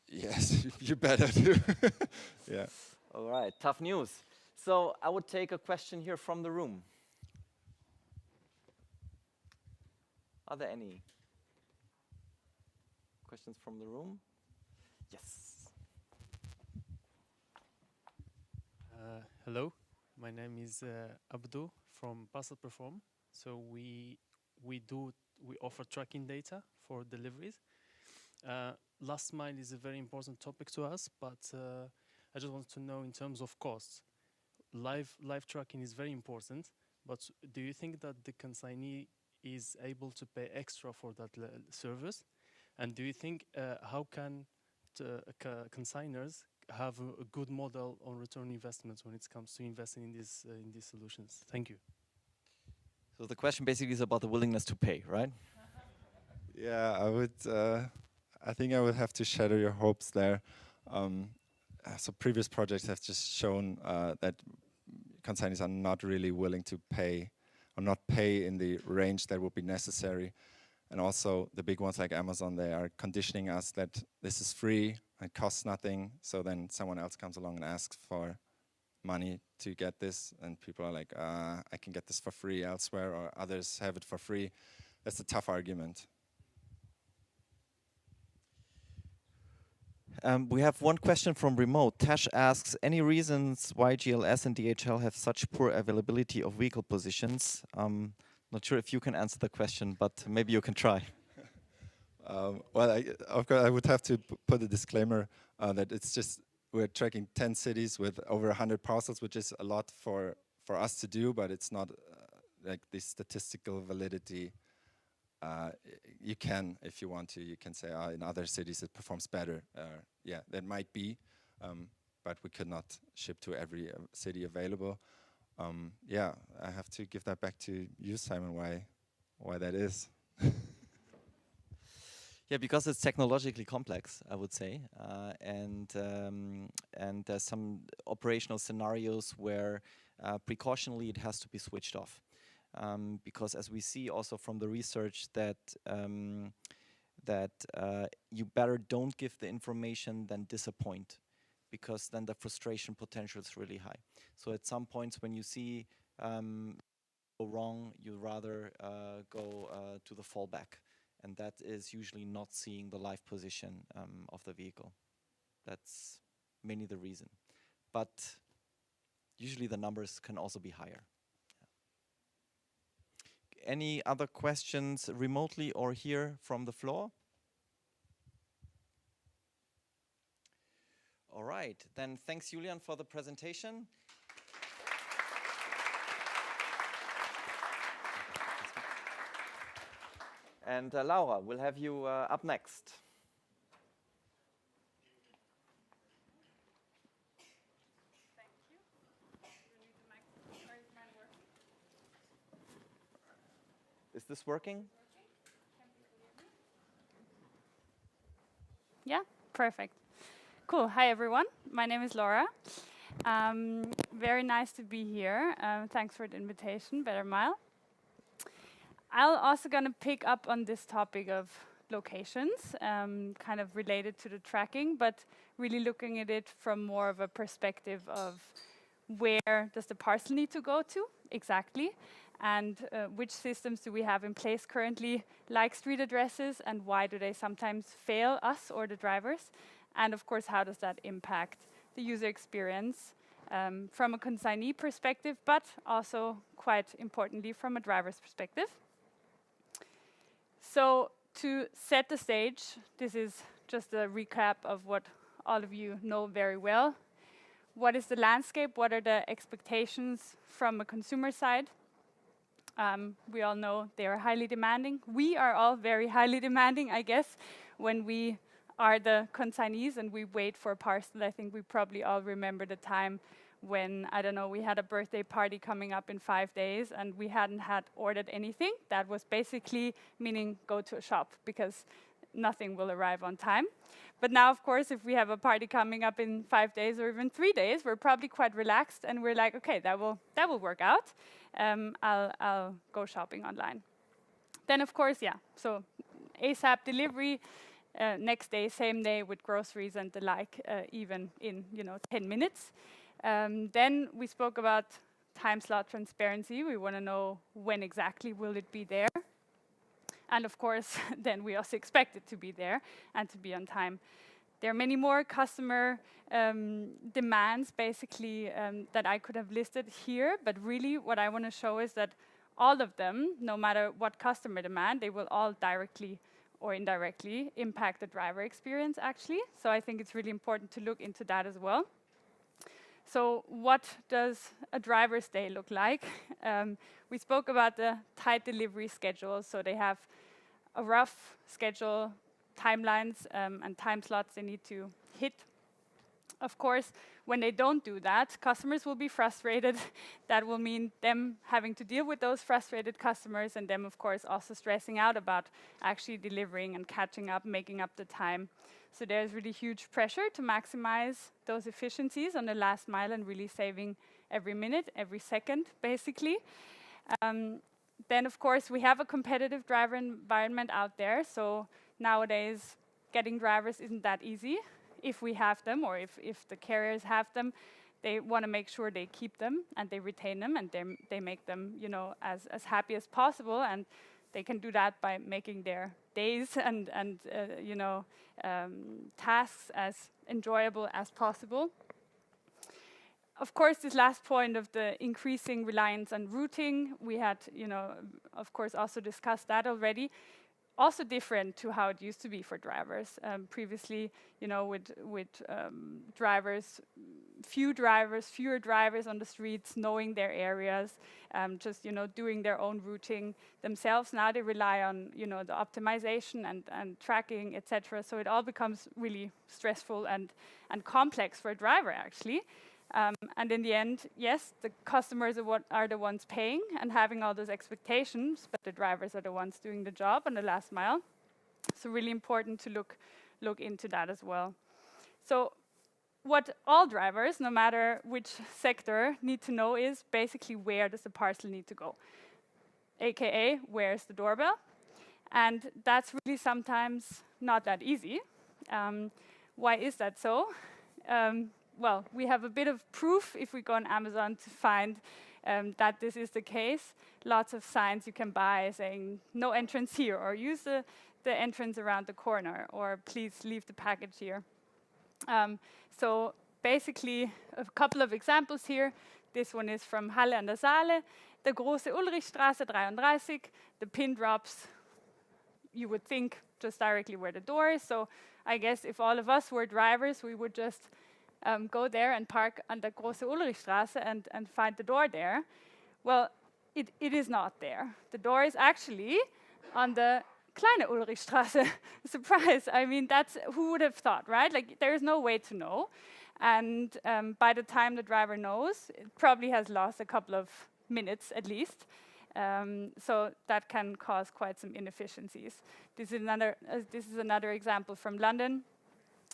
Yes, you better do. Yeah. All right, tough news. So I would take a question here from the room. Are there any questions from the room? Yes. Hello, My name is Abdu from Parcel Perform. So we offer tracking data for deliveries. Last mile is a very important topic to us, but I just want to know in terms of costs. Live tracking is very important, but do you think that the consignee is able to pay extra for that service? And do you think how can consigners have a good model on return investments when it comes to investing in these solutions? Thank you. So the question basically is about the willingness to pay, right? Yeah, I would. I think I would have to shatter your hopes there. So previous projects have just shown that consignees are not really willing to pay, or not pay in the range that would be necessary. And also the big ones like Amazon, they are conditioning us that this is free and costs nothing. So then someone else comes along and asks for money to get this, and people are like, I can get this for free elsewhere, or others have it for free. That's a tough argument. We have one question from remote. Tash asks, any reasons why GLS and DHL have such poor availability of vehicle positions? Not sure if you can answer the question, but maybe you can try. Well, of course, I would have to put a disclaimer that it's just, we're tracking 10 cities with over 100 parcels, which is a lot for us to do, but it's not like the statistical validity. You can, if you want to, you can say in other cities it performs better. Yeah, that might be, but we could not ship to every city available. Yeah, I have to give that back to you, Simon, why that is. Yeah, because it's technologically complex, I would say, and there's some operational scenarios where precautionally it has to be switched off, because as we see also from the research that you better don't give the information than disappoint, because then the frustration potential is really high. So at some points when you see go wrong, you rather go to the fallback. And that is usually not seeing the live position of the vehicle. That's mainly the reason. But usually the numbers can also be higher. Yeah. Any other questions remotely or here from the floor? All right, then thanks Julian for the presentation. And Laura, we'll have you up next. Thank you. We need the microphone. Or is mine working? Is this working? Can people hear me? Yeah, perfect. Cool. Hi, everyone. My name is Laura. Very nice to be here. Thanks for the invitation, Bettermile. I'm also going to pick up on this topic of locations, kind of related to the tracking, but really looking at it from more of a perspective of where does the parcel need to go to exactly, and which systems do we have in place currently, like street addresses, and why do they sometimes fail us or the drivers, and of course, how does that impact the user experience from a consignee perspective, but also quite importantly from a driver's perspective. So to set the stage, this is just a recap of what all of you know very well. What is the landscape? What are the expectations from a consumer side? We all know they are highly demanding. We are all very highly demanding, I guess, when we are the consignees and we wait for a parcel. I think we probably all remember the time when, I don't know, we had a birthday party coming up in 5 days and we hadn't had ordered anything. That was basically meaning go to a shop because nothing will arrive on time. But now, of course, if we have a party coming up in 5 days or even 3 days, we're probably quite relaxed and we're like, okay, that will work out. I'll go shopping online. Then, of course, yeah, so ASAP delivery, next day, same day with groceries and the like, even in 10 minutes. Then we spoke about time slot transparency. We want to know when exactly will it be there. And of course, then we also expect it to be there and to be on time. There are many more customer demands, basically, that I could have listed here, but really what I want to show is that all of them, no matter what customer demand, they will all directly or indirectly impact the driver experience, actually. So I think it's really important to look into that as well. So what does a driver's day look like? We spoke about the tight delivery schedule, so they have a rough schedule, timelines, and time slots they need to hit. Of course, when they don't do that, customers will be frustrated. That will mean them having to deal with those frustrated customers, and them, of course, also stressing out about actually delivering and catching up, making up the time. So there's really huge pressure to maximize those efficiencies on the last mile and really saving every minute, every second, basically. Then, of course, we have a competitive driver environment out there. So nowadays, getting drivers isn't that easy. If we have them, or if the carriers have them, they want to make sure they keep them and they retain them and they make them, as happy as possible. And they can do that by making their days and tasks as enjoyable as possible. Of course, this last point of the increasing reliance on routing, we had, of course, also discussed that already. Also different to how it used to be for drivers. Previously, with drivers, fewer drivers on the streets, knowing their areas, just doing their own routing themselves. Now they rely on the optimization and tracking, etc. So it all becomes really stressful and complex for a driver, actually. And in the end, yes, the customers are the ones paying and having all those expectations, but the drivers are the ones doing the job on the last mile. So really important to look into that as well. So what all drivers, no matter which sector, need to know is basically where does the parcel need to go, aka where's the doorbell? And that's really sometimes not that easy. Why is that so? Well, we have a bit of proof if we go on Amazon to find that this is the case. Lots of signs you can buy saying no entrance here, or use the entrance around the corner, or please leave the package here. So basically, a couple of examples here. This one is from Halle an der Saale, the Große Ulrichstraße 33. The pin drops, you would think, just directly where the door is. So I guess if all of us were drivers, we would just go there and park on the Große Ulrichstraße and find the door there. Well, it is not there. The door is actually on the Kleine Ulrichstraße. Surprise! I mean, who would have thought, right? Like, there is no way to know. And by the time the driver knows, it probably has lost a couple of minutes at least. So that can cause quite some inefficiencies. This is another example from London.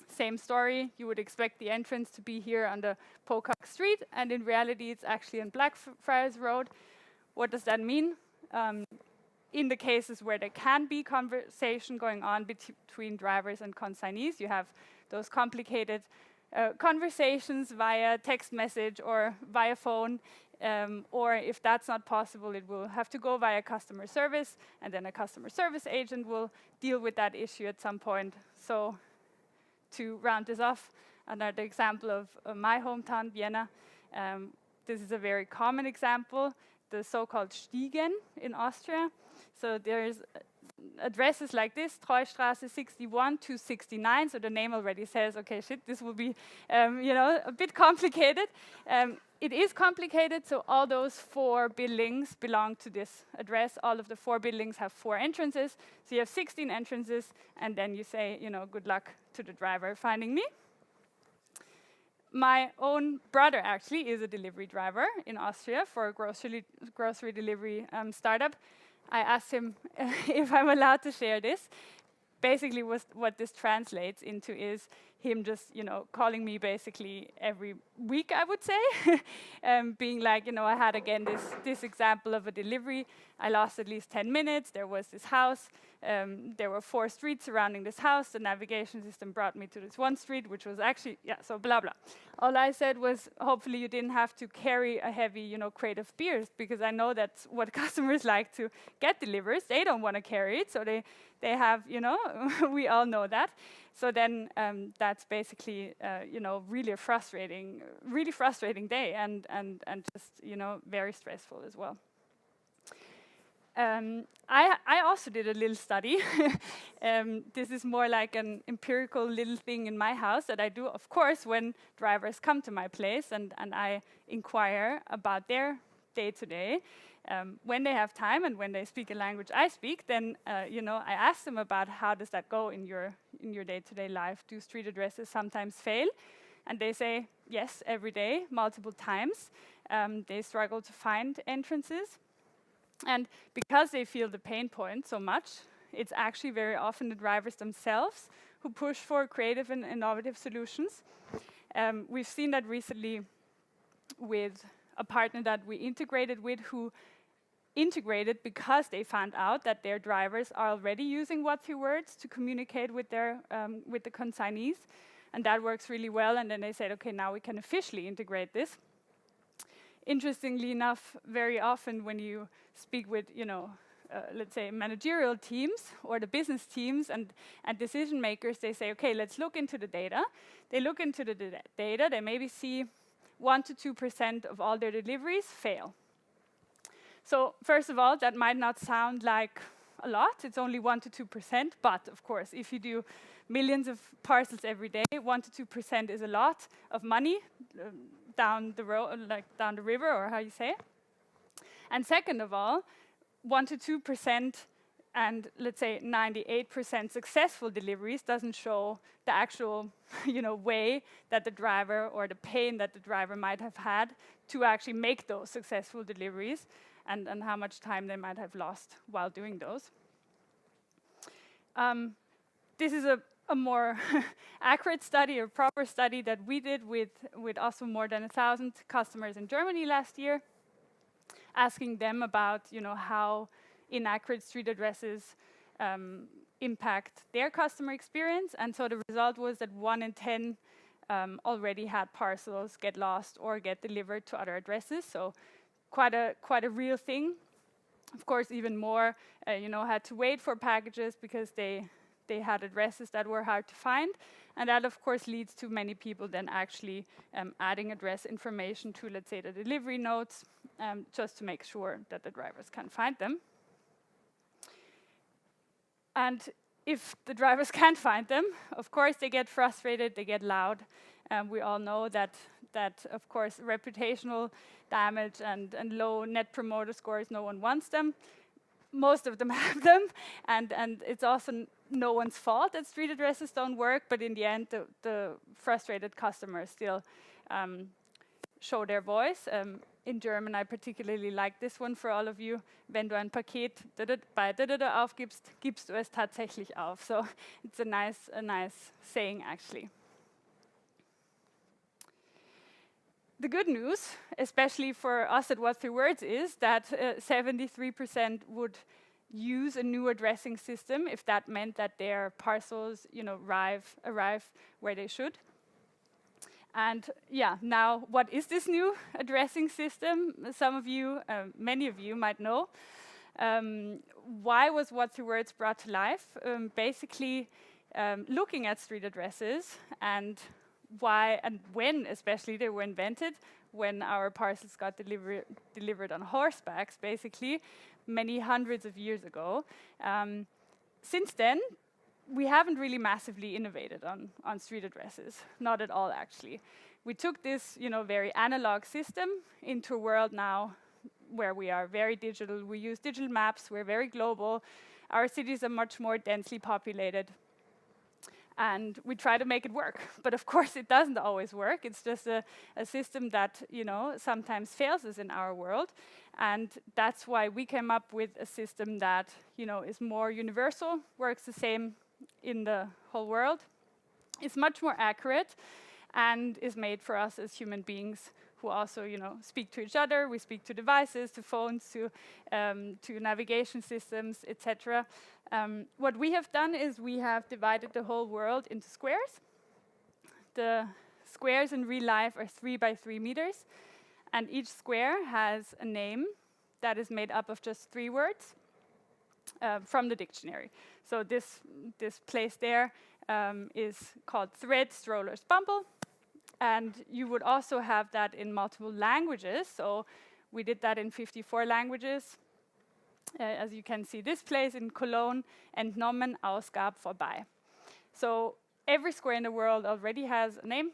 Same story, you would expect the entrance to be here on the Pocock Street, and in reality it's actually on Blackfriars Road. What does that mean? In the cases where there can be conversation going on between drivers and consignees, you have those complicated conversations via text message or via phone, or if that's not possible, it will have to go via customer service, and then a customer service agent will deal with that issue at some point. So, to round this off, another example of my hometown, Vienna. This is a very common example, the so-called Stiegen in Austria. So there's addresses like this, Treustraße 61 to 69. So the name already says, okay, shit, this will be, a bit complicated. It is complicated, so all those 4 buildings belong to this address. All of the 4 buildings have 4 entrances. So you have 16 entrances, and then you say, good luck to the driver finding me. My own brother actually is a delivery driver in Austria for a grocery delivery startup. I asked him if I'm allowed to share this. Basically, what this translates into is him just, calling me basically every week, I would say, being like, I had again this example of a delivery. I lost at least 10 minutes. There was this house. There were 4 streets surrounding this house. The navigation system brought me to this one street, which was actually, so blah, blah. All I said was, hopefully you didn't have to carry a heavy, crate of beers, because I know that's what customers like to get delivered. They don't want to carry it, so they have, we all know that. So then that's basically, really a really frustrating day, and just, very stressful as well. I also did a little study. This is more like an empirical little thing in my house that I do, of course, when drivers come to my place and I inquire about their day-to-day. When they have time and when they speak a language I speak, then I ask them about how does that go in your day-to-day life. Do street addresses sometimes fail? And they say yes, every day, multiple times. They struggle to find entrances. And because they feel the pain point so much, it's actually very often the drivers themselves who push for creative and innovative solutions. We've seen that recently with a partner that we integrated with, who integrated because they found out that their drivers are already using what-to-words to communicate with the consignees, and that works really well. And then they said, okay, now we can officially integrate this. Interestingly enough, very often when you speak with, let's say managerial teams or the business teams and decision makers, they say, okay, let's look into the data. They look into the data, they maybe see 1 to 2% of all their deliveries fail. So first of all, that might not sound like a lot, it's only 1 to 2%, but of course, if you do millions of parcels every day, 1 to 2% is a lot of money down the road, like down the river, or how you say. And second of all, 1 to 2% and let's say 98% successful deliveries doesn't show the actual, way that the driver, or the pain that the driver might have had to actually make those successful deliveries, and how much time they might have lost while doing those. This is a more accurate study, a proper study that we did with also more than 1,000 customers in Germany last year, asking them about how inaccurate street addresses impact their customer experience. And so the result was that 1 in 10 already had parcels get lost or get delivered to other addresses. So quite a real thing. Of course, even more, had to wait for packages because they had addresses that were hard to find. And that, of course, leads to many people then actually adding address information to, let's say, the delivery notes, just to make sure that the drivers can find them. And if the drivers can't find them, of course, they get frustrated, they get loud. We all know that, of course, reputational damage and low net promoter scores, no one wants them. Most of them have them, and it's also no one's fault that street addresses don't work, but in the end, the frustrated customers still show their voice. In German, I particularly like this one for all of you. Wenn du ein Paket bei aufgibst, gibst du es tatsächlich auf. So it's a nice saying, actually. The good news, especially for us at what-to-words, is that 73% would use a new addressing system if that meant that their parcels, arrive where they should. And now what is this new addressing system? Some of you, many of you might know. Why was what-to-words brought to life? Basically, looking at street addresses and why and when especially they were invented, when our parcels got delivered on horsebacks, basically, many hundreds of years ago. Since then, we haven't really massively innovated on street addresses, not at all, actually. We took this, very analog system into a world now where we are very digital. We use digital maps, we're very global. Our cities are much more densely populated. And we try to make it work. But of course, it doesn't always work. It's just a system that, sometimes fails us in our world. And that's why we came up with a system that, is more universal, works the same in the whole world, is much more accurate, and is made for us as human beings who also, speak to each other. We speak to devices, to phones, to navigation systems, etc. What we have done is we have divided the whole world into squares. The squares in real life are 3 by 3 meters, and each square has a name that is made up of just 3 words from the dictionary. So this place there is called thread, strollers, bumble. And you would also have that in multiple languages. So we did that in 54 languages. As you can see, this place in Cologne, entnommen, Ausgab, vorbei. So every square in the world already has a name.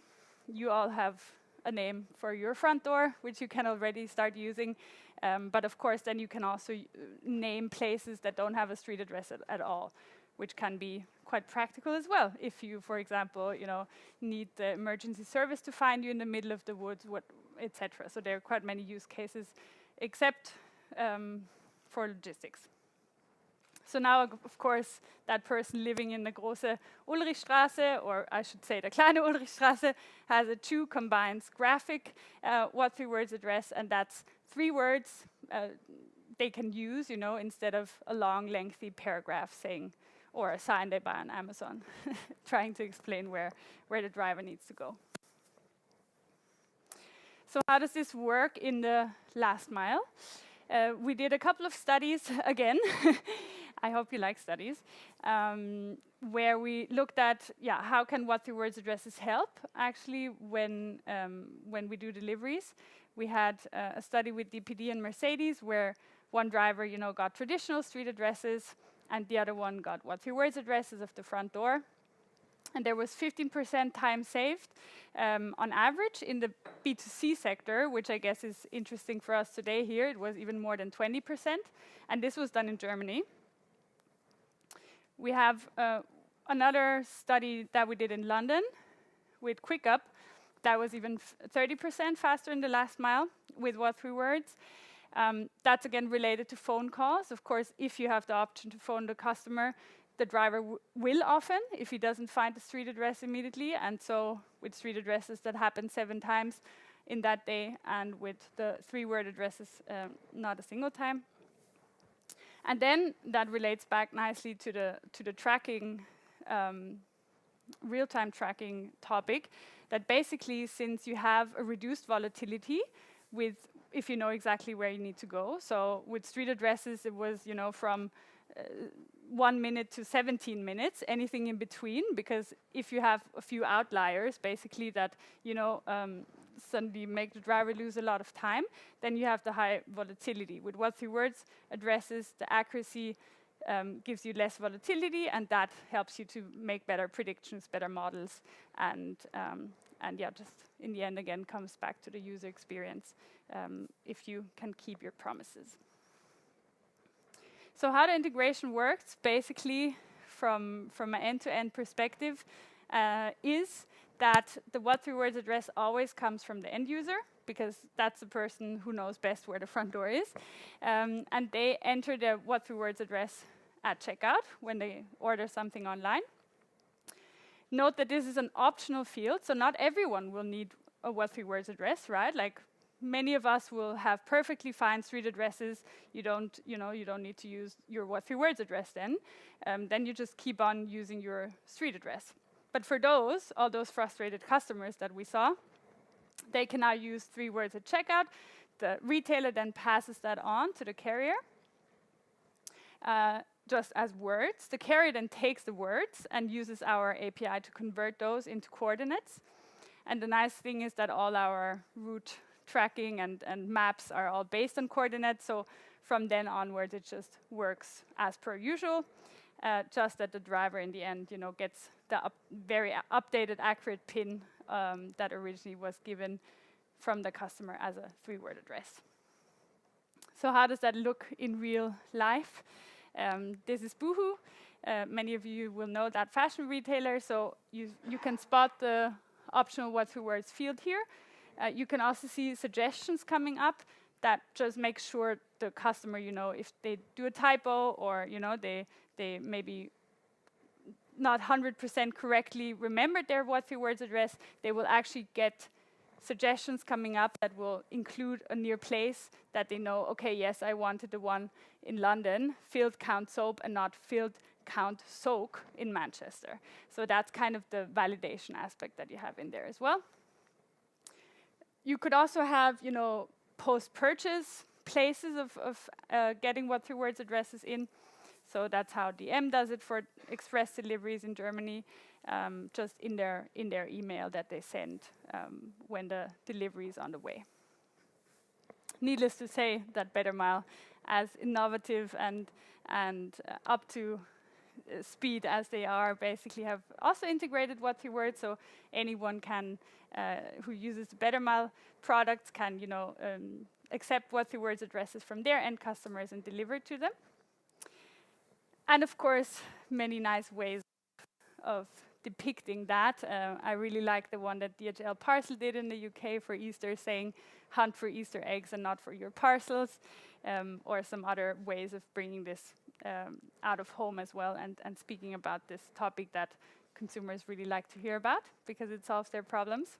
You all have a name for your front door, which you can already start using. But of course, then you can also name places that don't have a street address at all, which can be quite practical as well. If you, for example, need the emergency service to find you in the middle of the woods, etc. So there are quite many use cases, except for logistics. So now, of course, that person living in the große Ulrichstraße, or I should say the kleine Ulrichstraße, has a 2 combines graphic what 3 words address, and that's 3 words they can use, instead of a long, lengthy paragraph saying, or a sign they buy on Amazon, trying to explain where the driver needs to go. So how does this work in the last mile? We did a couple of studies again. I hope you like studies, where we looked at how can what 3 words addresses help actually when we do deliveries. We had a study with DPD and Mercedes where one driver got traditional street addresses and the other one got what 3 words addresses of the front door. And there was 15% time saved on average in the B2C sector, which I guess is interesting for us today here. It was even more than 20%, and this was done in Germany. We have another study that we did in London with QuickUp that was even 30% faster in the last mile with what 3 words. That's again related to phone calls. Of course, if you have the option to phone the customer, the driver will often, if he doesn't find the street address immediately, and so with street addresses that happen 7 times in that day, and with the 3 word addresses, not a single time. And then that relates back nicely to the tracking, real-time tracking topic, that basically, since you have a reduced volatility if you know exactly where you need to go. So with street addresses, it was from 1 minute to 17 minutes, anything in between, because if you have a few outliers, basically that, suddenly make the driver lose a lot of time, then you have the high volatility. With what 3 words addresses, the accuracy gives you less volatility, and that helps you to make better predictions, better models, and just in the end, again, comes back to the user experience if you can keep your promises. So how the integration works, basically, from an end-to-end perspective, is that the what 3 words address always comes from the end user, because that's the person who knows best where the front door is. And they enter the what 3 words address at checkout when they order something online. Note that this is an optional field, so not everyone will need a what 3 words address, right? Like, many of us will have perfectly fine street addresses. You don't need to use your what 3 words address then. Then you just keep on using your street address. But for all those frustrated customers that we saw, they can now use 3 words at checkout. The retailer then passes that on to the carrier, just as words. The carrier then takes the words and uses our API to convert those into coordinates. And the nice thing is that all our route tracking and maps are all based on coordinates, so from then onwards it just works as per usual, just that the driver in the end gets the very updated, accurate PIN that originally was given from the customer as a 3 word address. So how does that look in real life? This is Boohoo. Many of you will know that fashion retailer, so you can spot the optional what 3 words field here. You can also see suggestions coming up that just make sure the customer, if they do a typo or, they maybe not 100% correctly remembered their what 3 words address, they will actually get suggestions coming up that will include a near place that they know, okay, yes, I wanted the one in London, field count soap, and not field count soak in Manchester. So that's kind of the validation aspect that you have in there as well. You could also have, post-purchase places of getting what 3 words addresses in. So that's how DM does it for express deliveries in Germany, just in their email that they send when the delivery is on the way. Needless to say that Bettermile, as innovative and up to speed as they are, basically have also integrated what three words, so anyone can who uses the Bettermile products can accept what three words addresses from their end customers and deliver to them. And of course, many nice ways of depicting that. I really like the one that DHL Parcel did in the UK for Easter, saying hunt for Easter eggs and not for your parcels, or some other ways of bringing this out of home as well, and speaking about this topic that consumers really like to hear about because it solves their problems.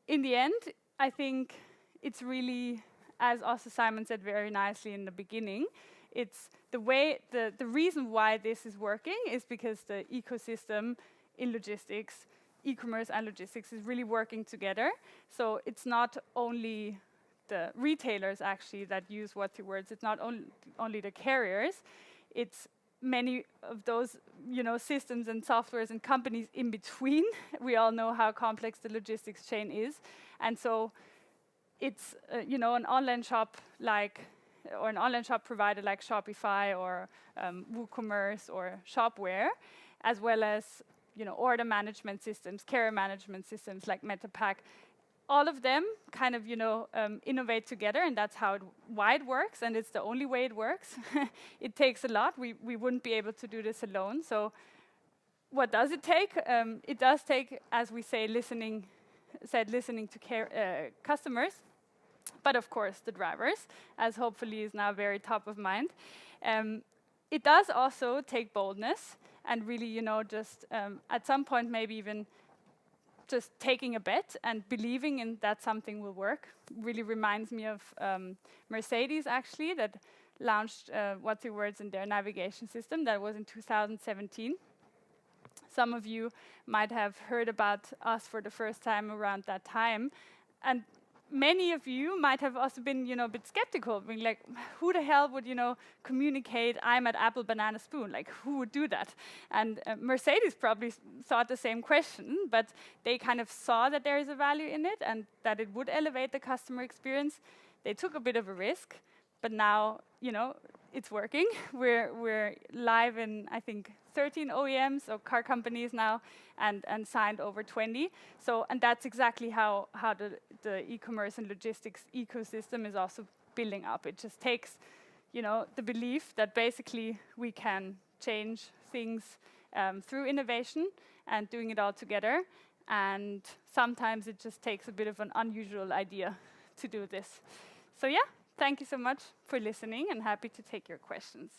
In the end, I think it's really, as also Simon said very nicely in the beginning, it's the way, the reason why this is working is because the ecosystem in logistics, e-commerce and logistics, is really working together. So it's not only the retailers actually that use what three words, it's not only the carriers, it's many of those systems and softwares and companies in between. We all know how complex the logistics chain is. And so it's an online shop or an online shop provider like Shopify or WooCommerce or Shopware, as well as order management systems, carrier management systems like MetaPack. All of them kind of innovate together, and that's why it works, and it's the only way it works. It takes a lot. We wouldn't be able to do this alone. So what does it take? It does take, as we say, listening to customers, but of course the drivers, as hopefully is now very top of mind. It does also take boldness and really, just at some point maybe even just taking a bet and believing in that something will work. Really reminds me of Mercedes, actually, that launched what three words in their navigation system. That was in 2017. Some of you might have heard about us for the first time around that time. And many of you might have also been, a bit skeptical, being like, who the hell would, communicate, I'm at Apple Banana Spoon? Like, who would do that? And Mercedes probably thought the same question, but they kind of saw that there is a value in it and that it would elevate the customer experience. They took a bit of a risk, but now, it's working. We're live in, I think, 13 OEMs, so car companies now, and signed over 20. So, and that's exactly how the e-commerce and logistics ecosystem is also building up. It just takes, the belief that basically we can change things through innovation and doing it all together. And sometimes it just takes a bit of an unusual idea to do this. So yeah, thank you so much for listening, and happy to take your questions.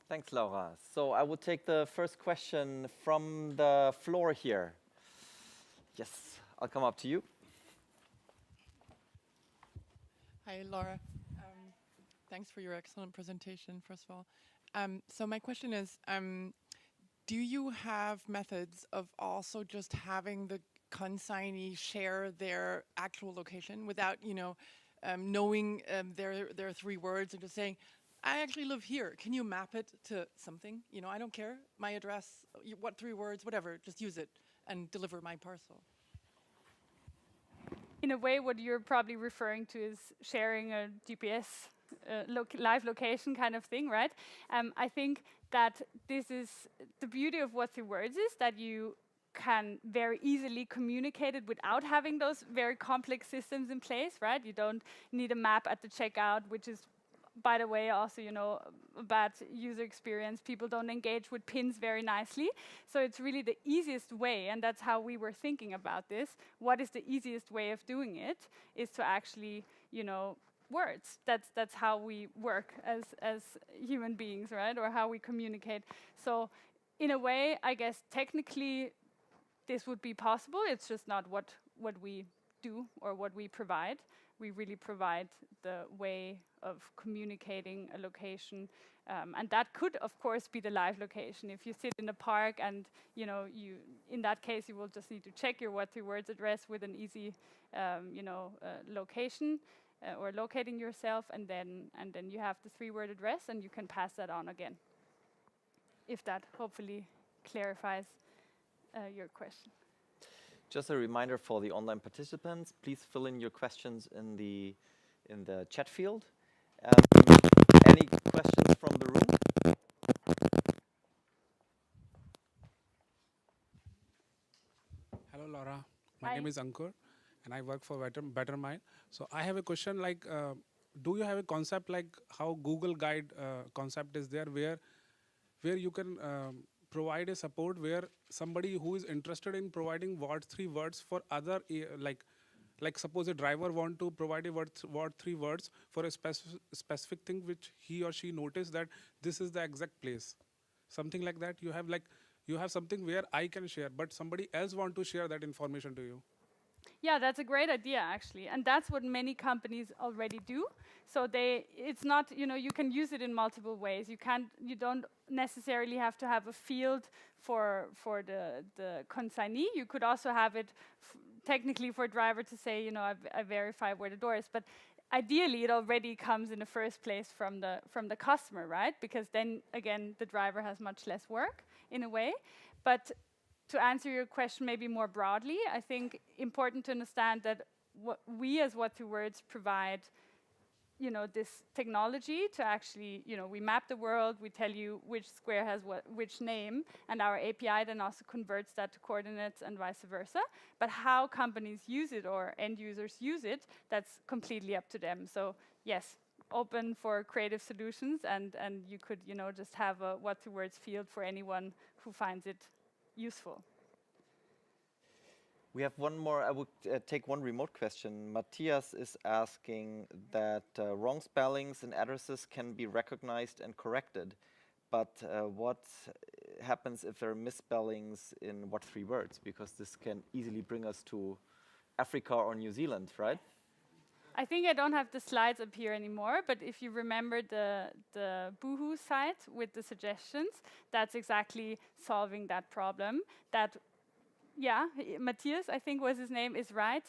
Thanks, Laura. So I will take the first question from the floor here. Yes, I'll come up to you. Hi, Laura. Thanks for your excellent presentation, first of all. So my question is, do you have methods of also just having the consignee share their actual location without, knowing their three words and just saying, I actually live here. Can you map it to something? I don't care. My address, what three words, whatever, just use it and deliver my parcel. In a way, what you're probably referring to is sharing a GPS live location kind of thing, right? I think that this is the beauty of what three words is, that you can very easily communicate it without having those very complex systems in place, right? You don't need a map at the checkout, which is, by the way, also, a bad user experience. People don't engage with pins very nicely. So it's really the easiest way, and that's how we were thinking about this. What is the easiest way of doing it is to actually, words. That's how we work as human beings, right? Or how we communicate. So in a way, I guess technically this would be possible. It's just not what we do or what we provide. we really provide the way of communicating a location. And that could, of course, be the live location. If you sit in a park and, in that case, you will just need to check your what 3 words address with an easy, location or locating yourself, and then you have the 3-word address, and you can pass that on again. If that hopefully clarifies your question. Just a reminder for the online participants, please fill in your questions in the chat field. Any questions from the room? Hello, Laura. My Hi. name is Ankur, and I work for Bettermile. So I have a question like, do you have a concept like how Google Guide concept is there, where you can provide a support where somebody who is interested in providing word 3 words for other, like suppose a driver want to provide a word 3 words for a specific thing which he or she noticed that this is the exact place. Something like that. You have something where I can share, but somebody else want to share that information to you. Yeah, that's a great idea, actually. And that's what many companies already do. So it's not, you can use it in multiple ways. You don't necessarily have to have a field for the consignee. You could also have it technically for a driver to say, I verify where the door is. But ideally, it already comes in the first place from the customer, right? Because then, again, the driver has much less work in a way. But to answer your question maybe more broadly, I think important to understand that we as What 3 Words provide, this technology to actually, we map the world, we tell you which square has which name, and our API then also converts that to coordinates and vice versa. But how companies use it or end users use it, that's completely up to them. So yes, open for creative solutions, and you could, just have a What 3 Words field for anyone who finds it useful. We have one more. I would take one remote question. Matthias is asking that wrong spellings and addresses can be recognized and corrected, but what happens if there are misspellings in What 3 Words? Because this can easily bring us to Africa or New Zealand, right? I think I don't have the slides up here anymore, but if you remember the Boohoo site with the suggestions, that's exactly solving that problem. Matthias, I think was his name, is right.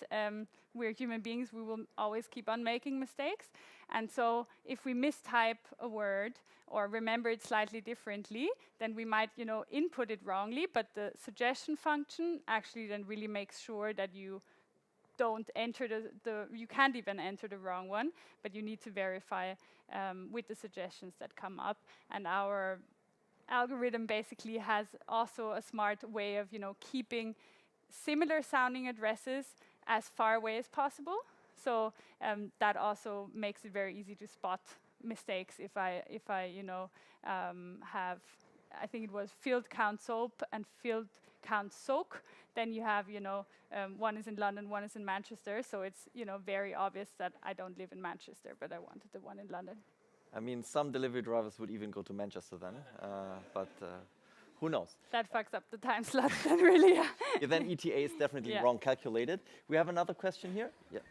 We're human beings, we will always keep on making mistakes. And so if we mistype a word or remember it slightly differently, then we might, input it wrongly, but the suggestion function actually then really makes sure that you don't enter you can't even enter the wrong one, but you need to verify with the suggestions that come up. And our algorithm basically has also a smart way of, keeping similar sounding addresses as far away as possible. So that also makes it very easy to spot mistakes. If I have, I think it was field count soap and field count soak, then you have, one is in London, one is in Manchester. So it's, very obvious that I don't live in Manchester, but I wanted the one in London. I mean, some delivery drivers would even go to Manchester then, but who knows? That fucks up the time slot then, really. Yeah, then ETA is definitely wrong calculated. We have another question here. Yeah.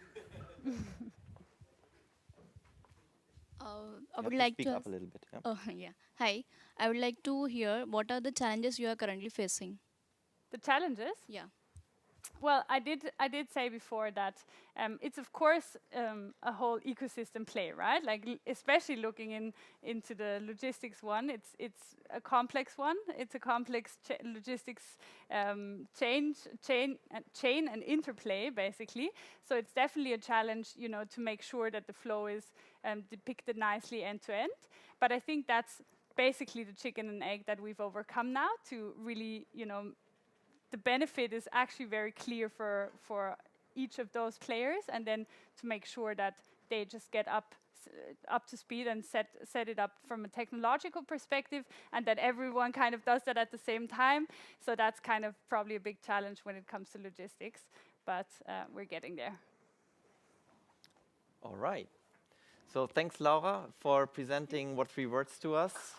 I would like speak to up a little bit. Yeah. Oh, yeah. Hi. I would like to hear what are the challenges you are currently facing? The challenges? Yeah. Well, I did say before that it's of course a whole ecosystem play, right? Like especially looking into the logistics one, it's a complex one. It's a complex logistics chain and interplay basically. So it's definitely a challenge, to make sure that the flow is depicted nicely end to end. But I think that's basically the chicken and egg that we've overcome now to really, the benefit is actually very clear for each of those players, and then to make sure that they just get up to speed and set it up from a technological perspective, and that everyone kind of does that at the same time. So that's kind of probably a big challenge when it comes to logistics, but we're getting there. All right. So thanks, Laura, for presenting What 3 Words to us.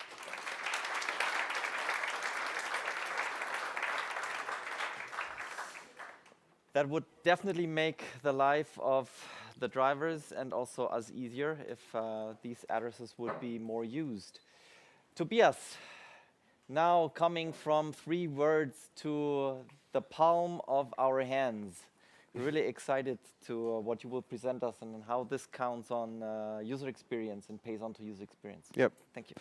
That would definitely make the life of the drivers and also us easier if these addresses would be more used. Tobias, now coming from 3 words to the palm of our hands. Really excited to what you will present us and how this counts on user experience and pays on to user experience. Yep. Thank you.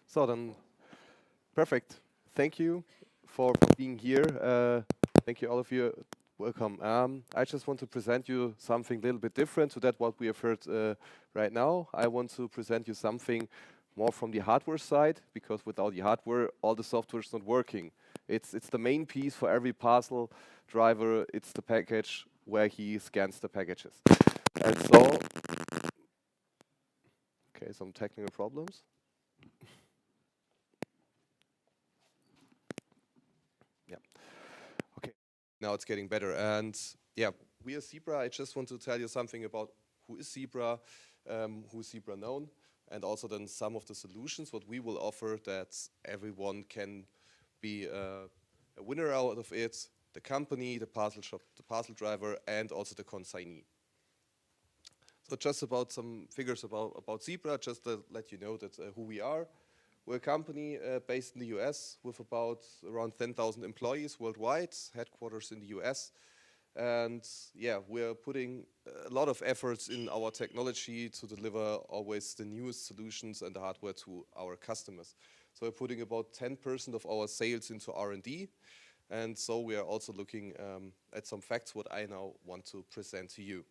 So then, perfect. Thank you for being here. Thank you, all of you. Welcome. I just want to present you something a little bit different to that what we have heard right now. I want to present you something more from the hardware side, because without the hardware, all the software is not working. It's the main piece for every parcel driver. It's the package where he scans the packages. And so, okay, some technical problems. Yeah. Okay. Now it's getting better. And yeah, we are Zebra. I just want to tell you something about who is Zebra, who is Zebra known, and also then some of the solutions what we will offer that everyone can be a winner out of it, the company, the parcel shop, the parcel driver, and also the consignee. So just about some figures about Zebra, just to let you know that who we are. We're a company based in the US with about around 10,000 employees worldwide, headquarters in the US. And yeah, we're putting a lot of efforts in our technology to deliver always the newest solutions and the hardware to our customers. So we're putting about 10% of our sales into R&D. And so we are also looking at some facts what I now want to present to you.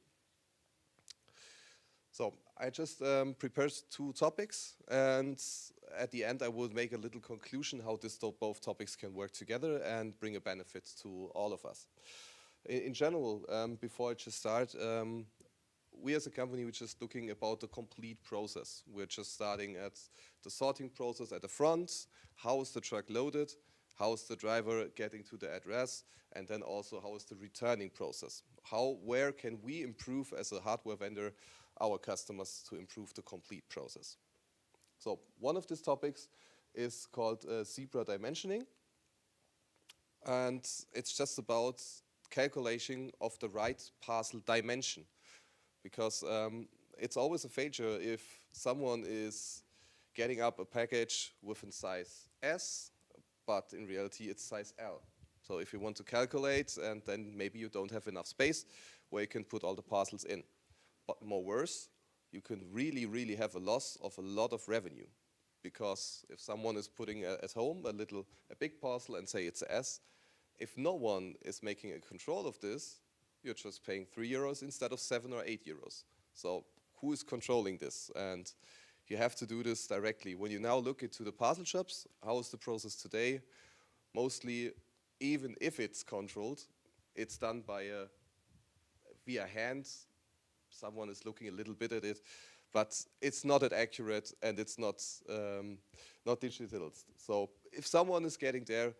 So I just prepared 2 topics, and at the end I will make a little conclusion how both topics can work together and bring a benefit to all of us. In general, before I just start, we as a company, we're just looking about the complete process. We're just starting at the sorting process at the front. How is the truck loaded? How is the driver getting to the address? And then also how is the returning process? Where can we improve as a hardware vendor our customers to improve the complete process? So one of these topics is called Zebra dimensioning. And it's just about calculation of the right parcel dimension, because it's always a failure if someone is getting up a package with a size S, but in reality it's size L. So if you want to calculate, and then maybe you don't have enough space where you can put all the parcels in. But more worse, you can really have a loss of a lot of revenue, because if someone is putting at home a big parcel and say it's S, if no one is making a control of this, you're just paying €3 instead of 7 or 8 euros. So who is controlling this? And you have to do this directly. When you now look into the parcel shops, how is the process today? Mostly, even if it's controlled, it's done via hand. Someone is looking a little bit at it, but it's not that accurate, and it's not digital. So if someone is getting there,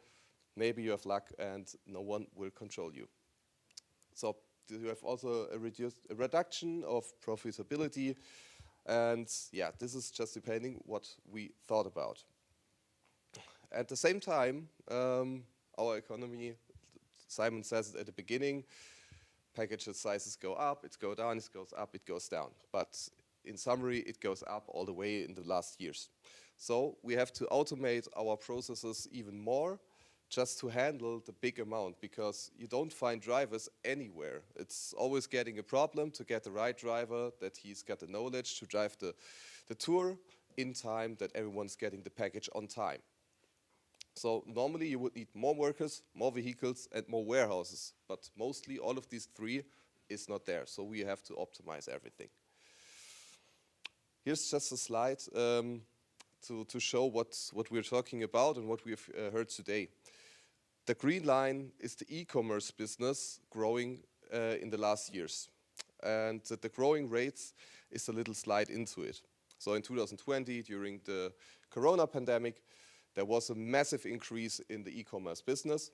maybe you have luck and no one will control you. So you have also a reduction of profitability, and yeah, this is just depending what we thought about. At the same time, our economy, Simon says it at the beginning, package sizes go up, it goes down, it goes up, it goes down. But in summary, it goes up all the way in the last years. So we have to automate our processes even more, just to handle the big amount, because you don't find drivers anywhere. It's always getting a problem to get the right driver, that he's got the knowledge to drive the tour in time, that everyone's getting the package on time. So normally you would need more workers, more vehicles, and more warehouses, but mostly all of these 3 is not there, so we have to optimize everything. Here's just a slide to show what we're talking about and what we've heard today. The green line is the e-commerce business growing in the last years. And the growing rates is a little slide into it. So in 2020, during the Corona pandemic, there was a massive increase in the e-commerce business.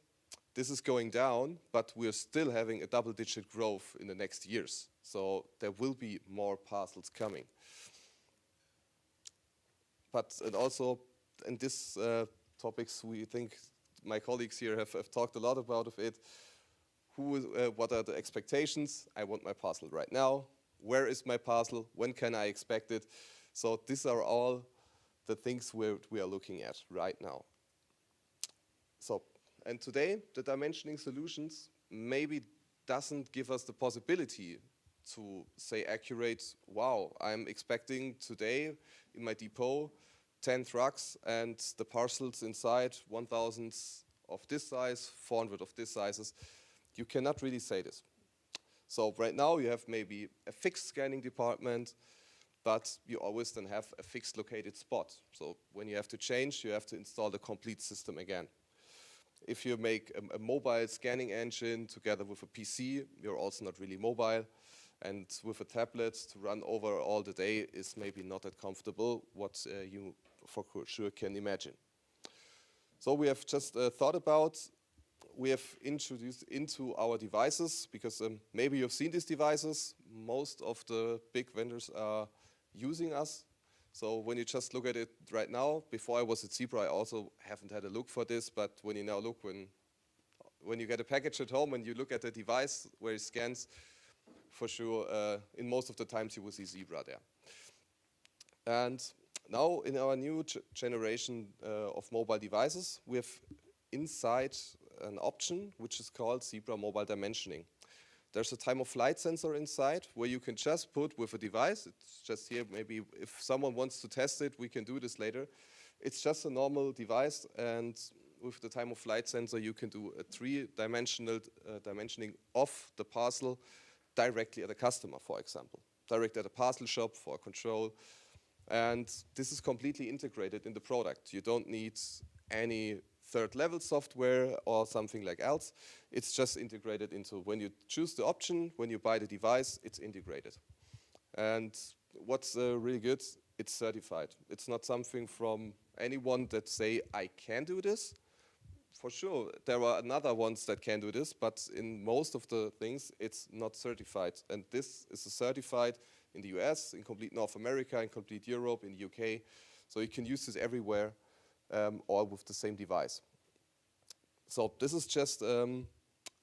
This is going down, but we're still having a double-digit growth in the next years. So there will be more parcels coming. But and also, and this topics we think my colleagues here have talked a lot about of it. What are the expectations? I want my parcel right now. Where is my parcel? When can I expect it? So these are all the things we are looking at right now. So, and today, the dimensioning solutions maybe doesn't give us the possibility to say accurate, wow, I'm expecting today in my depot 10 trucks and the parcels inside 1,000 of this size, 400 of this sizes. You cannot really say this. So right now you have maybe a fixed scanning department, but you always then have a fixed located spot. So when you have to change, you have to install the complete system again. If you make a mobile scanning engine together with a PC, you're also not really mobile. And with a tablet to run over all the day is maybe not that comfortable, what you for sure can imagine. So we have just thought about, we have introduced into our devices, because maybe you've seen these devices, most of the big vendors are using us. So when you just look at it right now, before I was at Zebra, I also haven't had a look for this, but when you now look, when you get a package at home and you look at the device where it scans, for sure, in most of the times you will see Zebra there. And now in our new generation of mobile devices, we have inside an option which is called Zebra Mobile Dimensioning. There's a time of flight sensor inside where you can just put with a device, it's just here, maybe if someone wants to test it, we can do this later. It's just a normal device, and with the time of flight sensor you can do a three-dimensional dimensioning of the parcel directly at a customer, for example. Direct at a parcel shop for control. And this is completely integrated in the product. You don't need any third-level software or something like else. It's just integrated into, when you choose the option, when you buy the device, it's integrated. And what's really good, it's certified. It's not something from anyone that say, I can do this. For sure, there are another ones that can do this, but in most of the things, it's not certified. And this is certified in the US, in complete North America, in complete Europe, in the UK. So you can use this everywhere, all with the same device. So this is just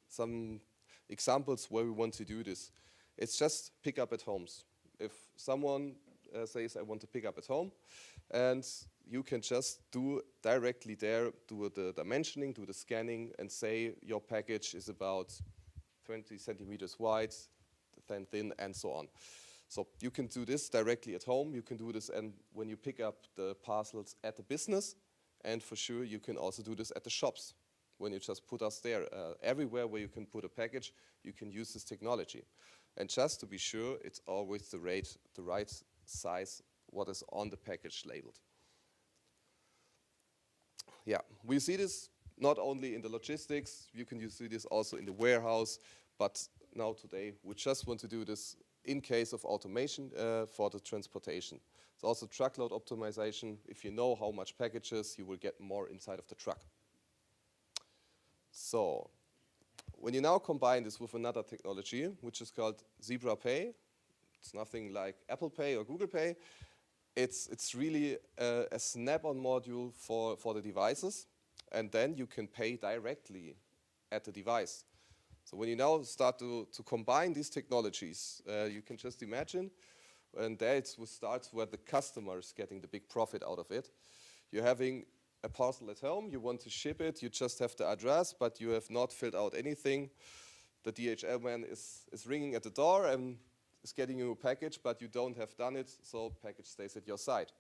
some examples where we want to do this. It's just pick up at homes. If someone says, I want to pick up at home, and you can just do directly there, do the dimensioning, do the scanning, and say your package is about 20 centimeters wide, 10 thin, and so on. So you can do this directly at home. You can do this and when you pick up the parcels at the business, and for sure you can also do this at the shops. When you just put us there, everywhere where you can put a package, you can use this technology. And just to be sure, it's always the right size, what is on the package labeled. Yeah, we see this not only in the logistics, you can see this also in the warehouse, but now today we just want to do this in case of automation for the transportation. It's also truckload optimization. If you know how much packages, you will get more inside of the truck. So, when you now combine this with another technology, which is called Zebra Pay, it's nothing like Apple Pay or Google Pay. It's really a snap-on module for the devices, and then you can pay directly at the device. So when you now start to combine these technologies, you can just imagine, and there it starts where the customer is getting the big profit out of it. You're having a parcel at home, you want to ship it, you just have the address, but you have not filled out anything. The DHL man is ringing at the door and is getting you a package, but you don't have done it, so package stays at your side.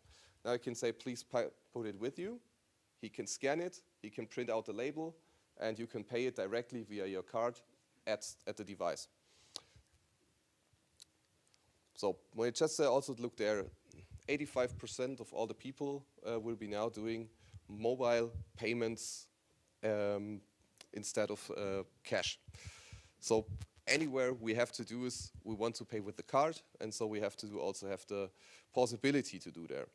Now you can say, please put it with you. He can scan it, he can print out the label, and you can pay it directly via your card at the device. So when you just also look there, 85% of all the people will be now doing mobile payments instead of cash. So anywhere we have to do is we want to pay with the card, and so we have to also have the possibility to do there.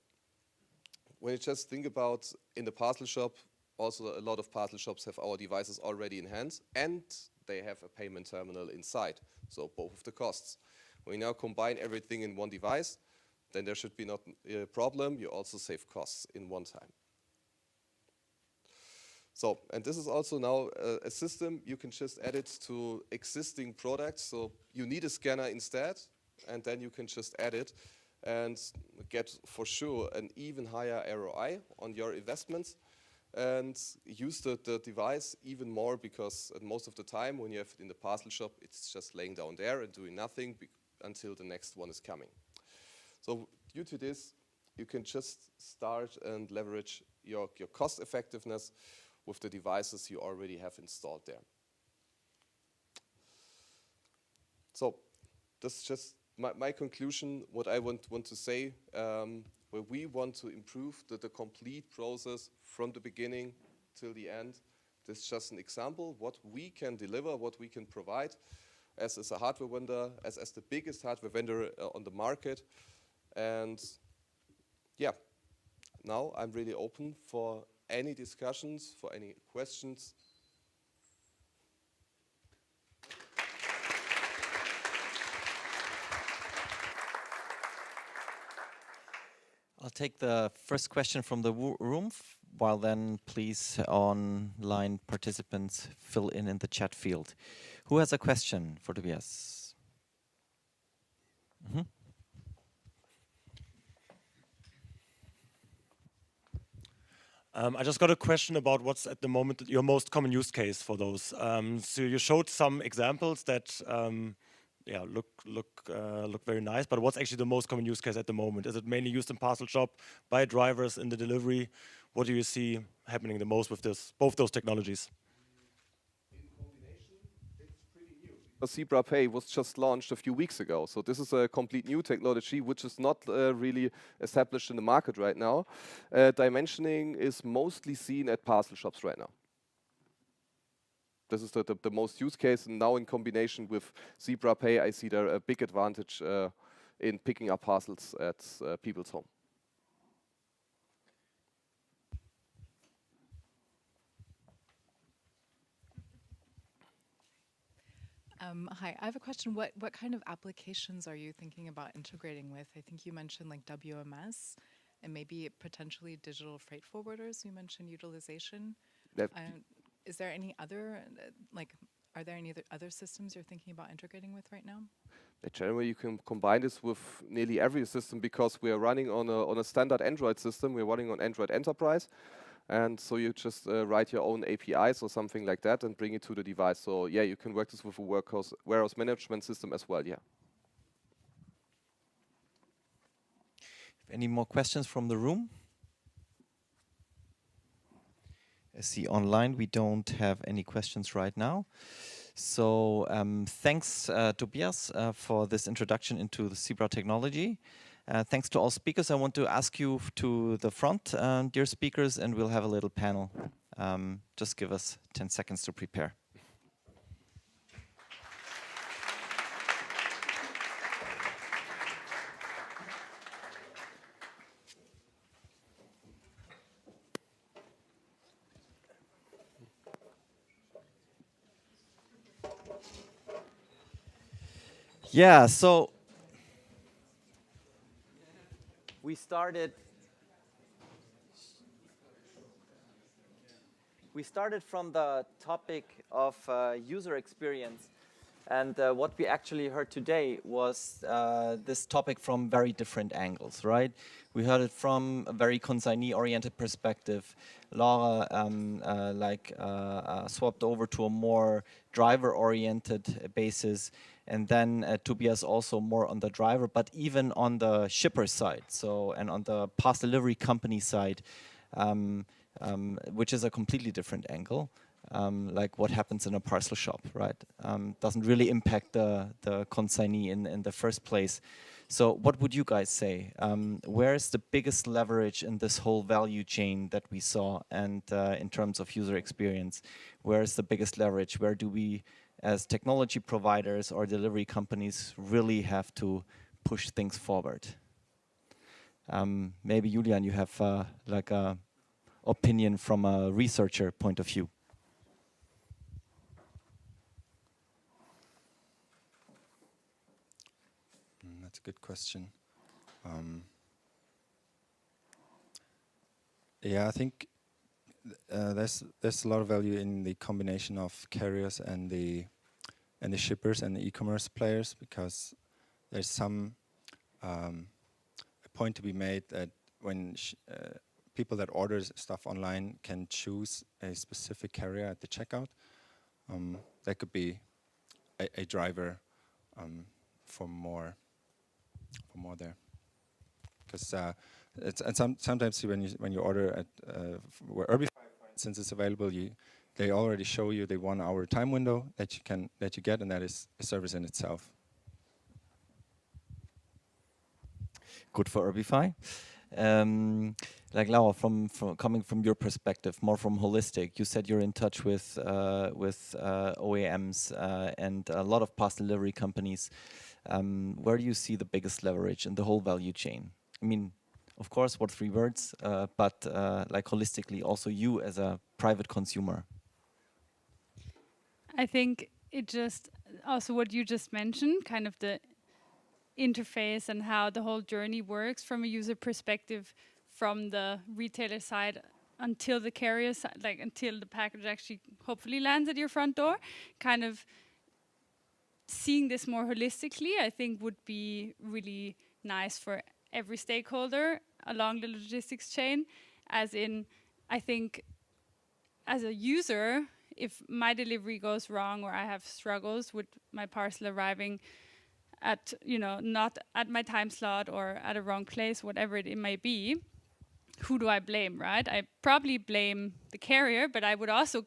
When you just think about in the parcel shop, also a lot of parcel shops have our devices already in hand, and they have a payment terminal inside, so both of the costs. When you now combine everything in one device, then there should be not a problem. You also save costs in one time. So, and this is also now a system you can just add it to existing products. So you need a scanner instead, and then you can just add it and get for sure an even higher ROI on your investments, and use the device even more, because most of the time when you have it in the parcel shop, it's just laying down there and doing nothing until the next one is coming. So due to this, you can just start and leverage your cost effectiveness with the devices you already have installed there. So that's just my conclusion, what I want to say, where we want to improve the complete process from the beginning till the end. This is just an example, what we can deliver, what we can provide as a hardware vendor, as the biggest hardware vendor on the market. And yeah, now I'm really open for any discussions, for any questions. I'll take the first question from the room, while then please online participants fill in the chat field. Who has a question for Tobias? Mm-hmm. I just got a question about what's at the moment your most common use case for those. So you showed some examples that look very nice, but what's actually the most common use case at the moment? Is it mainly used in parcel shop, by drivers in the delivery? What do you see happening the most with both those technologies? Zebra Pay was just launched a few weeks ago. So this is a complete new technology, which is not really established in the market right now. Dimensioning is mostly seen at parcel shops right now. This is the most use case, and now in combination with Zebra Pay, I see there a big advantage in picking up parcels at people's home. Hi, I have a question. What kind of applications are you thinking about integrating with? I think you mentioned like WMS and maybe potentially digital freight forwarders. You mentioned utilization. Is there any other, are there any other systems you're thinking about integrating with right now? Generally, you can combine this with nearly every system, because we are running on a standard Android system. We're running on Android Enterprise. And so you just write your own APIs or something like that and bring it to the device. So yeah, you can work this with a warehouse management system as well, yeah. Any more questions from the room? I see online we don't have any questions right now. So thanks, Tobias, for this introduction into the Zebra technology. Thanks to all speakers. I want to ask you to the front, dear speakers, and we'll have a little panel. Just give us 10 seconds to prepare. Yeah, so we started from the topic of user experience, and what we actually heard today was this topic from very different angles, right? We heard it from a very consignee-oriented perspective. Laura swapped over to a more driver-oriented basis, and then Tobias also more on the driver, but even on the shipper side, and on the parcel delivery company side, which is a completely different angle, like what happens in a parcel shop, right? Doesn't really impact the consignee in the first place. So what would you guys say? Where is the biggest leverage in this whole value chain that we saw, and in terms of user experience? Where is the biggest leverage? Where do we, as technology providers or delivery companies, really have to push things forward? Maybe Julian, you have like a opinion from a researcher point of view. That's a good question. Yeah, I think there's a lot of value in the combination of carriers and the shippers and the e-commerce players, because there's some a point to be made that when people that order stuff online can choose a specific carrier at the checkout. That could be a driver for more there, because sometimes when you order at where Herbify, for instance, is available, they already show you the 1 hour time window that you get, and that is a service in itself. Good for Herbify. Like Laura, coming from your perspective, more from holistic, you said you're in touch with OEMs and a lot of parcel delivery companies. Where do you see the biggest leverage in the whole value chain? I mean, of course, what 3 words, but like holistically, also you as a private consumer. I think it just also what you just mentioned, kind of the interface and how the whole journey works from a user perspective, from the retailer side until the carrier side, like until the package actually hopefully lands at your front door. Kind of seeing this more holistically, I think would be really nice for every stakeholder along the logistics chain. As in, I think as a user, if my delivery goes wrong or I have struggles with my parcel arriving at, not at my time slot or at a wrong place, whatever it may be, who do I blame, right? I probably blame the carrier, but I would also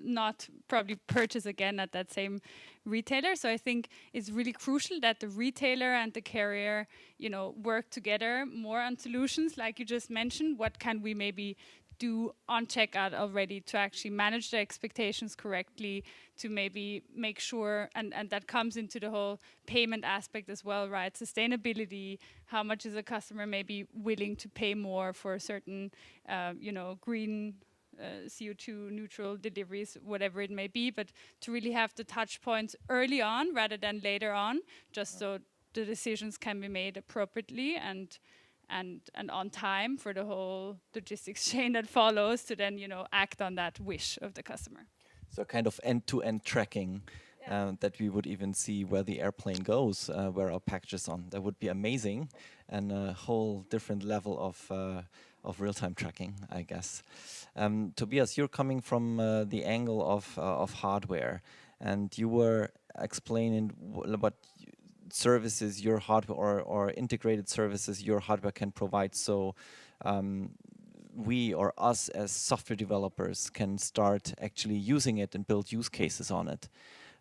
not probably purchase again at that same retailer. So I think it's really crucial that the retailer and the carrier, work together more on solutions, like you just mentioned. What can we maybe do on checkout already to actually manage the expectations correctly, to maybe make sure, and that comes into the whole payment aspect as well, right? Sustainability, how much is a customer maybe willing to pay more for certain, green, CO2 neutral deliveries, whatever it may be, but to really have the touch points early on rather than later on, just so the decisions can be made appropriately and on time for the whole logistics chain that follows to then, act on that wish of the customer. So kind of end-to-end tracking, that we would even see where the airplane goes, where our package is on. That would be amazing, and a whole different level of real-time tracking, I guess. Tobias, you're coming from the angle of hardware, and you were explaining what services your hardware or integrated services your hardware can provide, so we or us as software developers can start actually using it and build use cases on it.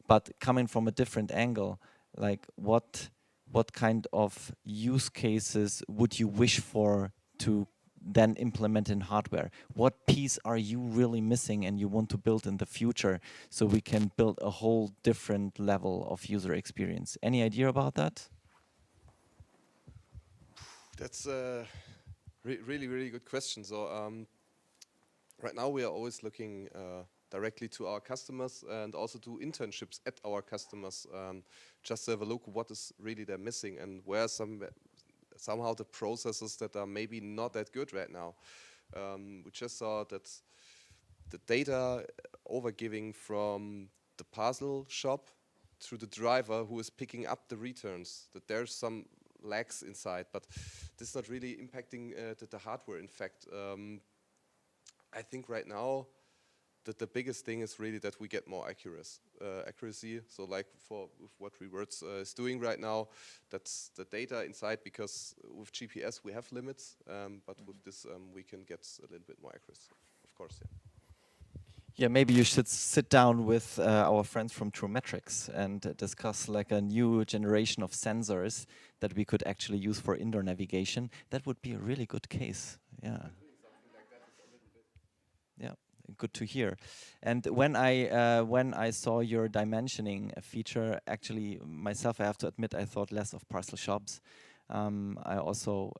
But coming from a different angle, like what kind of use cases would you wish for to then implement in hardware? What piece are you really missing and you want to build in the future so we can build a whole different level of user experience? Any idea about that? That's a really, really good question. So right now we are always looking directly to our customers and also do internships at our customers, just to have a look what is really they're missing and where somehow the processes that are maybe not that good right now. We just saw that the data overgiving from the parcel shop to the driver who is picking up the returns, that there's some lags inside, but this is not really impacting the hardware. In fact, I think right now that the biggest thing is really that we get more accuracy. So like with what Rewords is doing right now, that's the data inside, because with GPS we have limits, but with this we can get a little bit more accuracy, of course. Yeah. Yeah, maybe you should sit down with our friends from Trumetrics and discuss like a new generation of sensors that we could actually use for indoor navigation. That would be a really good case. Yeah. Yeah, good to hear. And when I saw your dimensioning feature, actually myself, I have to admit, I thought less of parcel shops. I also,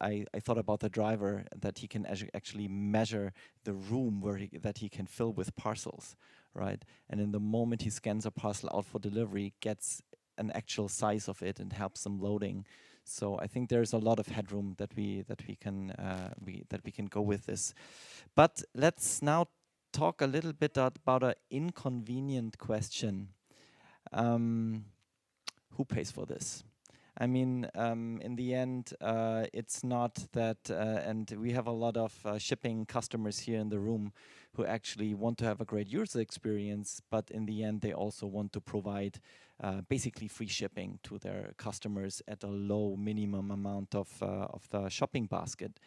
I thought about the driver, that he can actually measure the room that he can fill with parcels, right? And in the moment he scans a parcel out for delivery, gets an actual size of it and helps them loading. So I think there's a lot of headroom that we can go with this. But let's now talk a little bit about an inconvenient question. Who pays for this? I mean, in the end, it's not that, and we have a lot of shipping customers here in the room who actually want to have a great user experience, but in the end, they also want to provide basically free shipping to their customers at a low minimum amount of the shopping basket.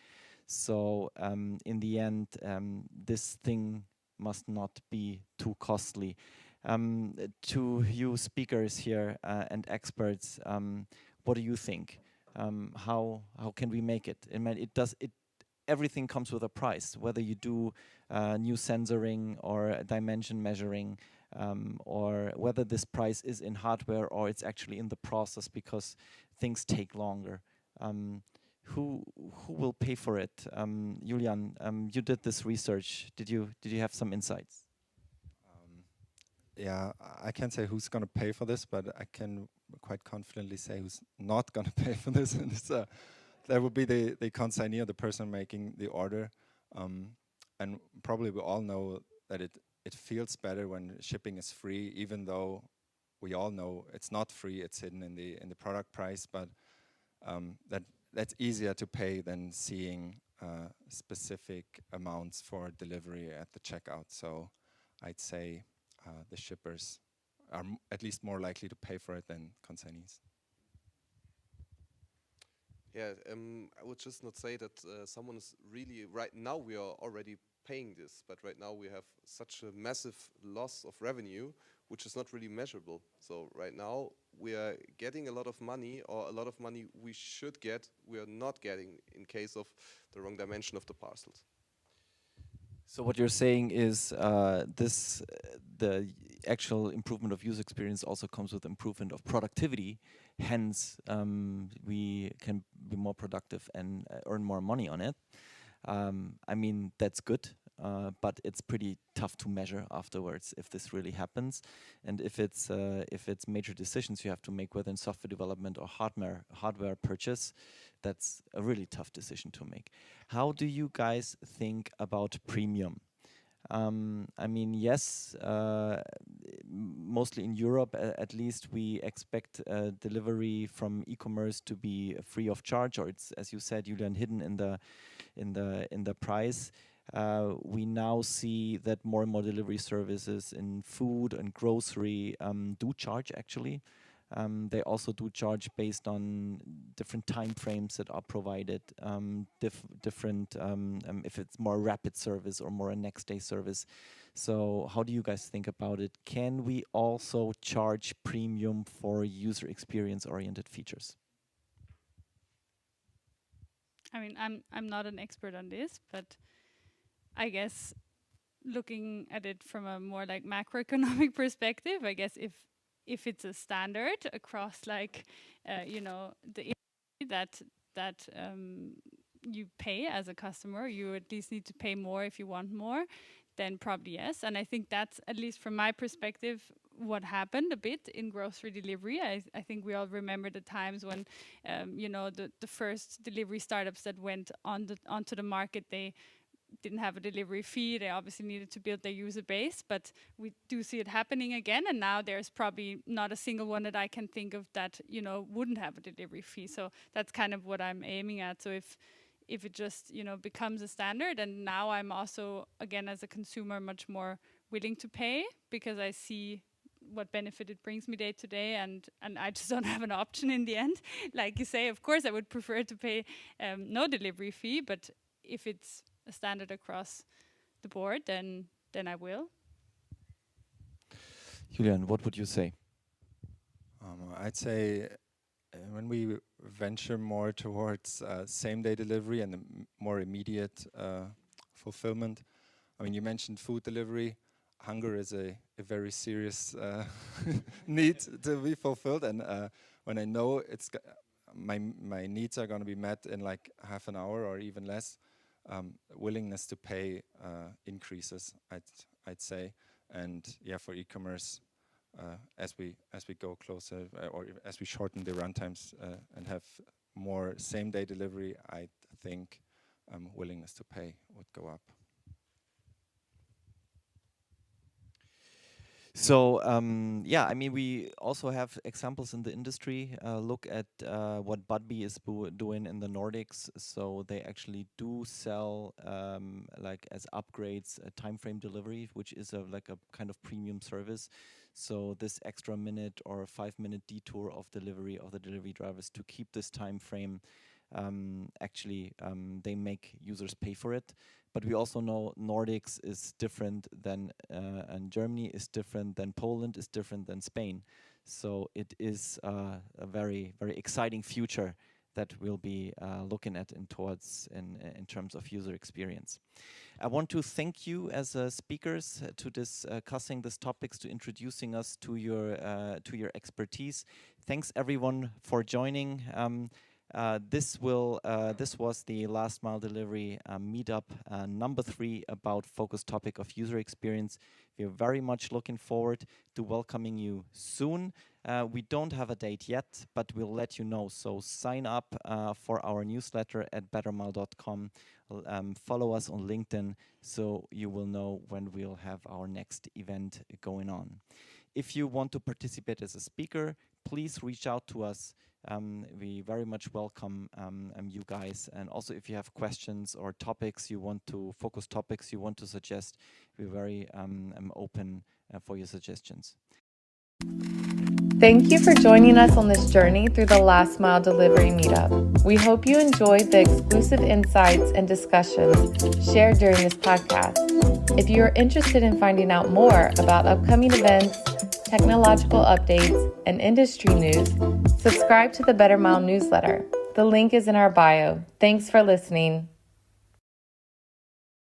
So in the end, this thing must not be too costly. To you speakers here and experts, what do you think? How can we make it? I mean, everything comes with a price, whether you do new sensoring or dimension measuring, or whether this price is in hardware or it's actually in the process because things take longer. Who will pay for it? Julian, you did this research. Did you have some insights? Yeah, I can't say who's going to pay for this, but I can quite confidently say who's not going to pay for this. And it's, that would be the consignee or the person making the order. And probably we all know that it feels better when shipping is free, even though we all know it's not free. It's hidden in the product price, but that's easier to pay than seeing specific amounts for delivery at the checkout. So I'd say the shippers are at least more likely to pay for it than consignees. Yeah, I would just not say that someone is really, right now we are already paying this, but right now we have such a massive loss of revenue, which is not really measurable. So right now we are getting a lot of money, or a lot of money we should get, we are not getting in case of the wrong dimension of the parcels. So what you're saying is the actual improvement of user experience also comes with improvement of productivity. Hence, we can be more productive and earn more money on it. I mean, that's good, but it's pretty tough to measure afterwards if this really happens, and if it's major decisions you have to make, whether in software development or hardware purchase. That's a really tough decision to make. How do you guys think about premium? I mean, yes, mostly in Europe, at least, we expect delivery from e-commerce to be free of charge, or it's, as you said, Julian, hidden in the price. We now see that more and more delivery services in food and grocery do charge, actually. They also do charge based on different time frames that are provided, different if it's more rapid service or more a next day service. So how do you guys think about it? Can we also charge premium for user experience oriented features? I mean, I'm not an expert on this, but I guess looking at it from a more like macroeconomic perspective, I guess if it's a standard across like you know, the industry that you pay as a customer, you at least need to pay more if you want more, then probably yes. And I think that's, at least from my perspective, what happened a bit in grocery delivery. I think we all remember the times when you know, the first delivery startups that went onto the market, they didn't have a delivery fee. They obviously needed to build their user base, but we do see it happening again. And now there's probably not a single one that I can think of that, you know, wouldn't have a delivery fee. So that's kind of what I'm aiming at. So if it just, you know, becomes a standard, and now I'm also, again, as a consumer, much more willing to pay because I see what benefit it brings me day to day, and I just don't have an option in the end. Like you say, of course I would prefer to pay no delivery fee, but if it's a standard across the board, then I will. Julian, what would you say? I'd say when we venture more towards same-day delivery and more immediate fulfillment, I mean, you mentioned food delivery. Hunger is a very serious need to be fulfilled, and when I know it's my needs are going to be met in like half an hour or even less, willingness to pay increases, I'd say. And yeah, for e-commerce, as we go closer, or as we shorten the runtimes and have more same-day delivery, I think willingness to pay would go up. So yeah, I mean, we also have examples in the industry. Look at what Budbee is doing in the Nordics. So they actually do sell like as upgrades a time frame delivery, which is like a kind of premium service. So this extra minute or 5-minute detour of delivery of the delivery drivers to keep this time frame, actually they make users pay for it. But we also know Nordics is different than, and Germany is different than Poland, is different than Spain. So it is a very, very exciting future that we'll be looking at in terms of user experience. I want to thank you as speakers to discussing these topics, to introducing us to your expertise. Thanks everyone for joining. This was the Last Mile Delivery meetup number 3 about focus topic of user experience. We're very much looking forward to welcoming you soon. We don't have a date yet, but we'll let you know. So sign up for our newsletter at bettermile.com. Follow us on LinkedIn so you will know when we'll have our next event going on. If you want to participate as a speaker, please reach out to us. We very much welcome you guys, and also if you have questions or focus topics you want to suggest, we're very open for your suggestions. Thank you for joining us on this journey through the Last Mile Delivery meetup. We hope you enjoyed the exclusive insights and discussions shared during this podcast. If you are interested in finding out more about upcoming events, technological updates, and industry news, subscribe to the Bettermile newsletter. The link is in our bio. Thanks for listening.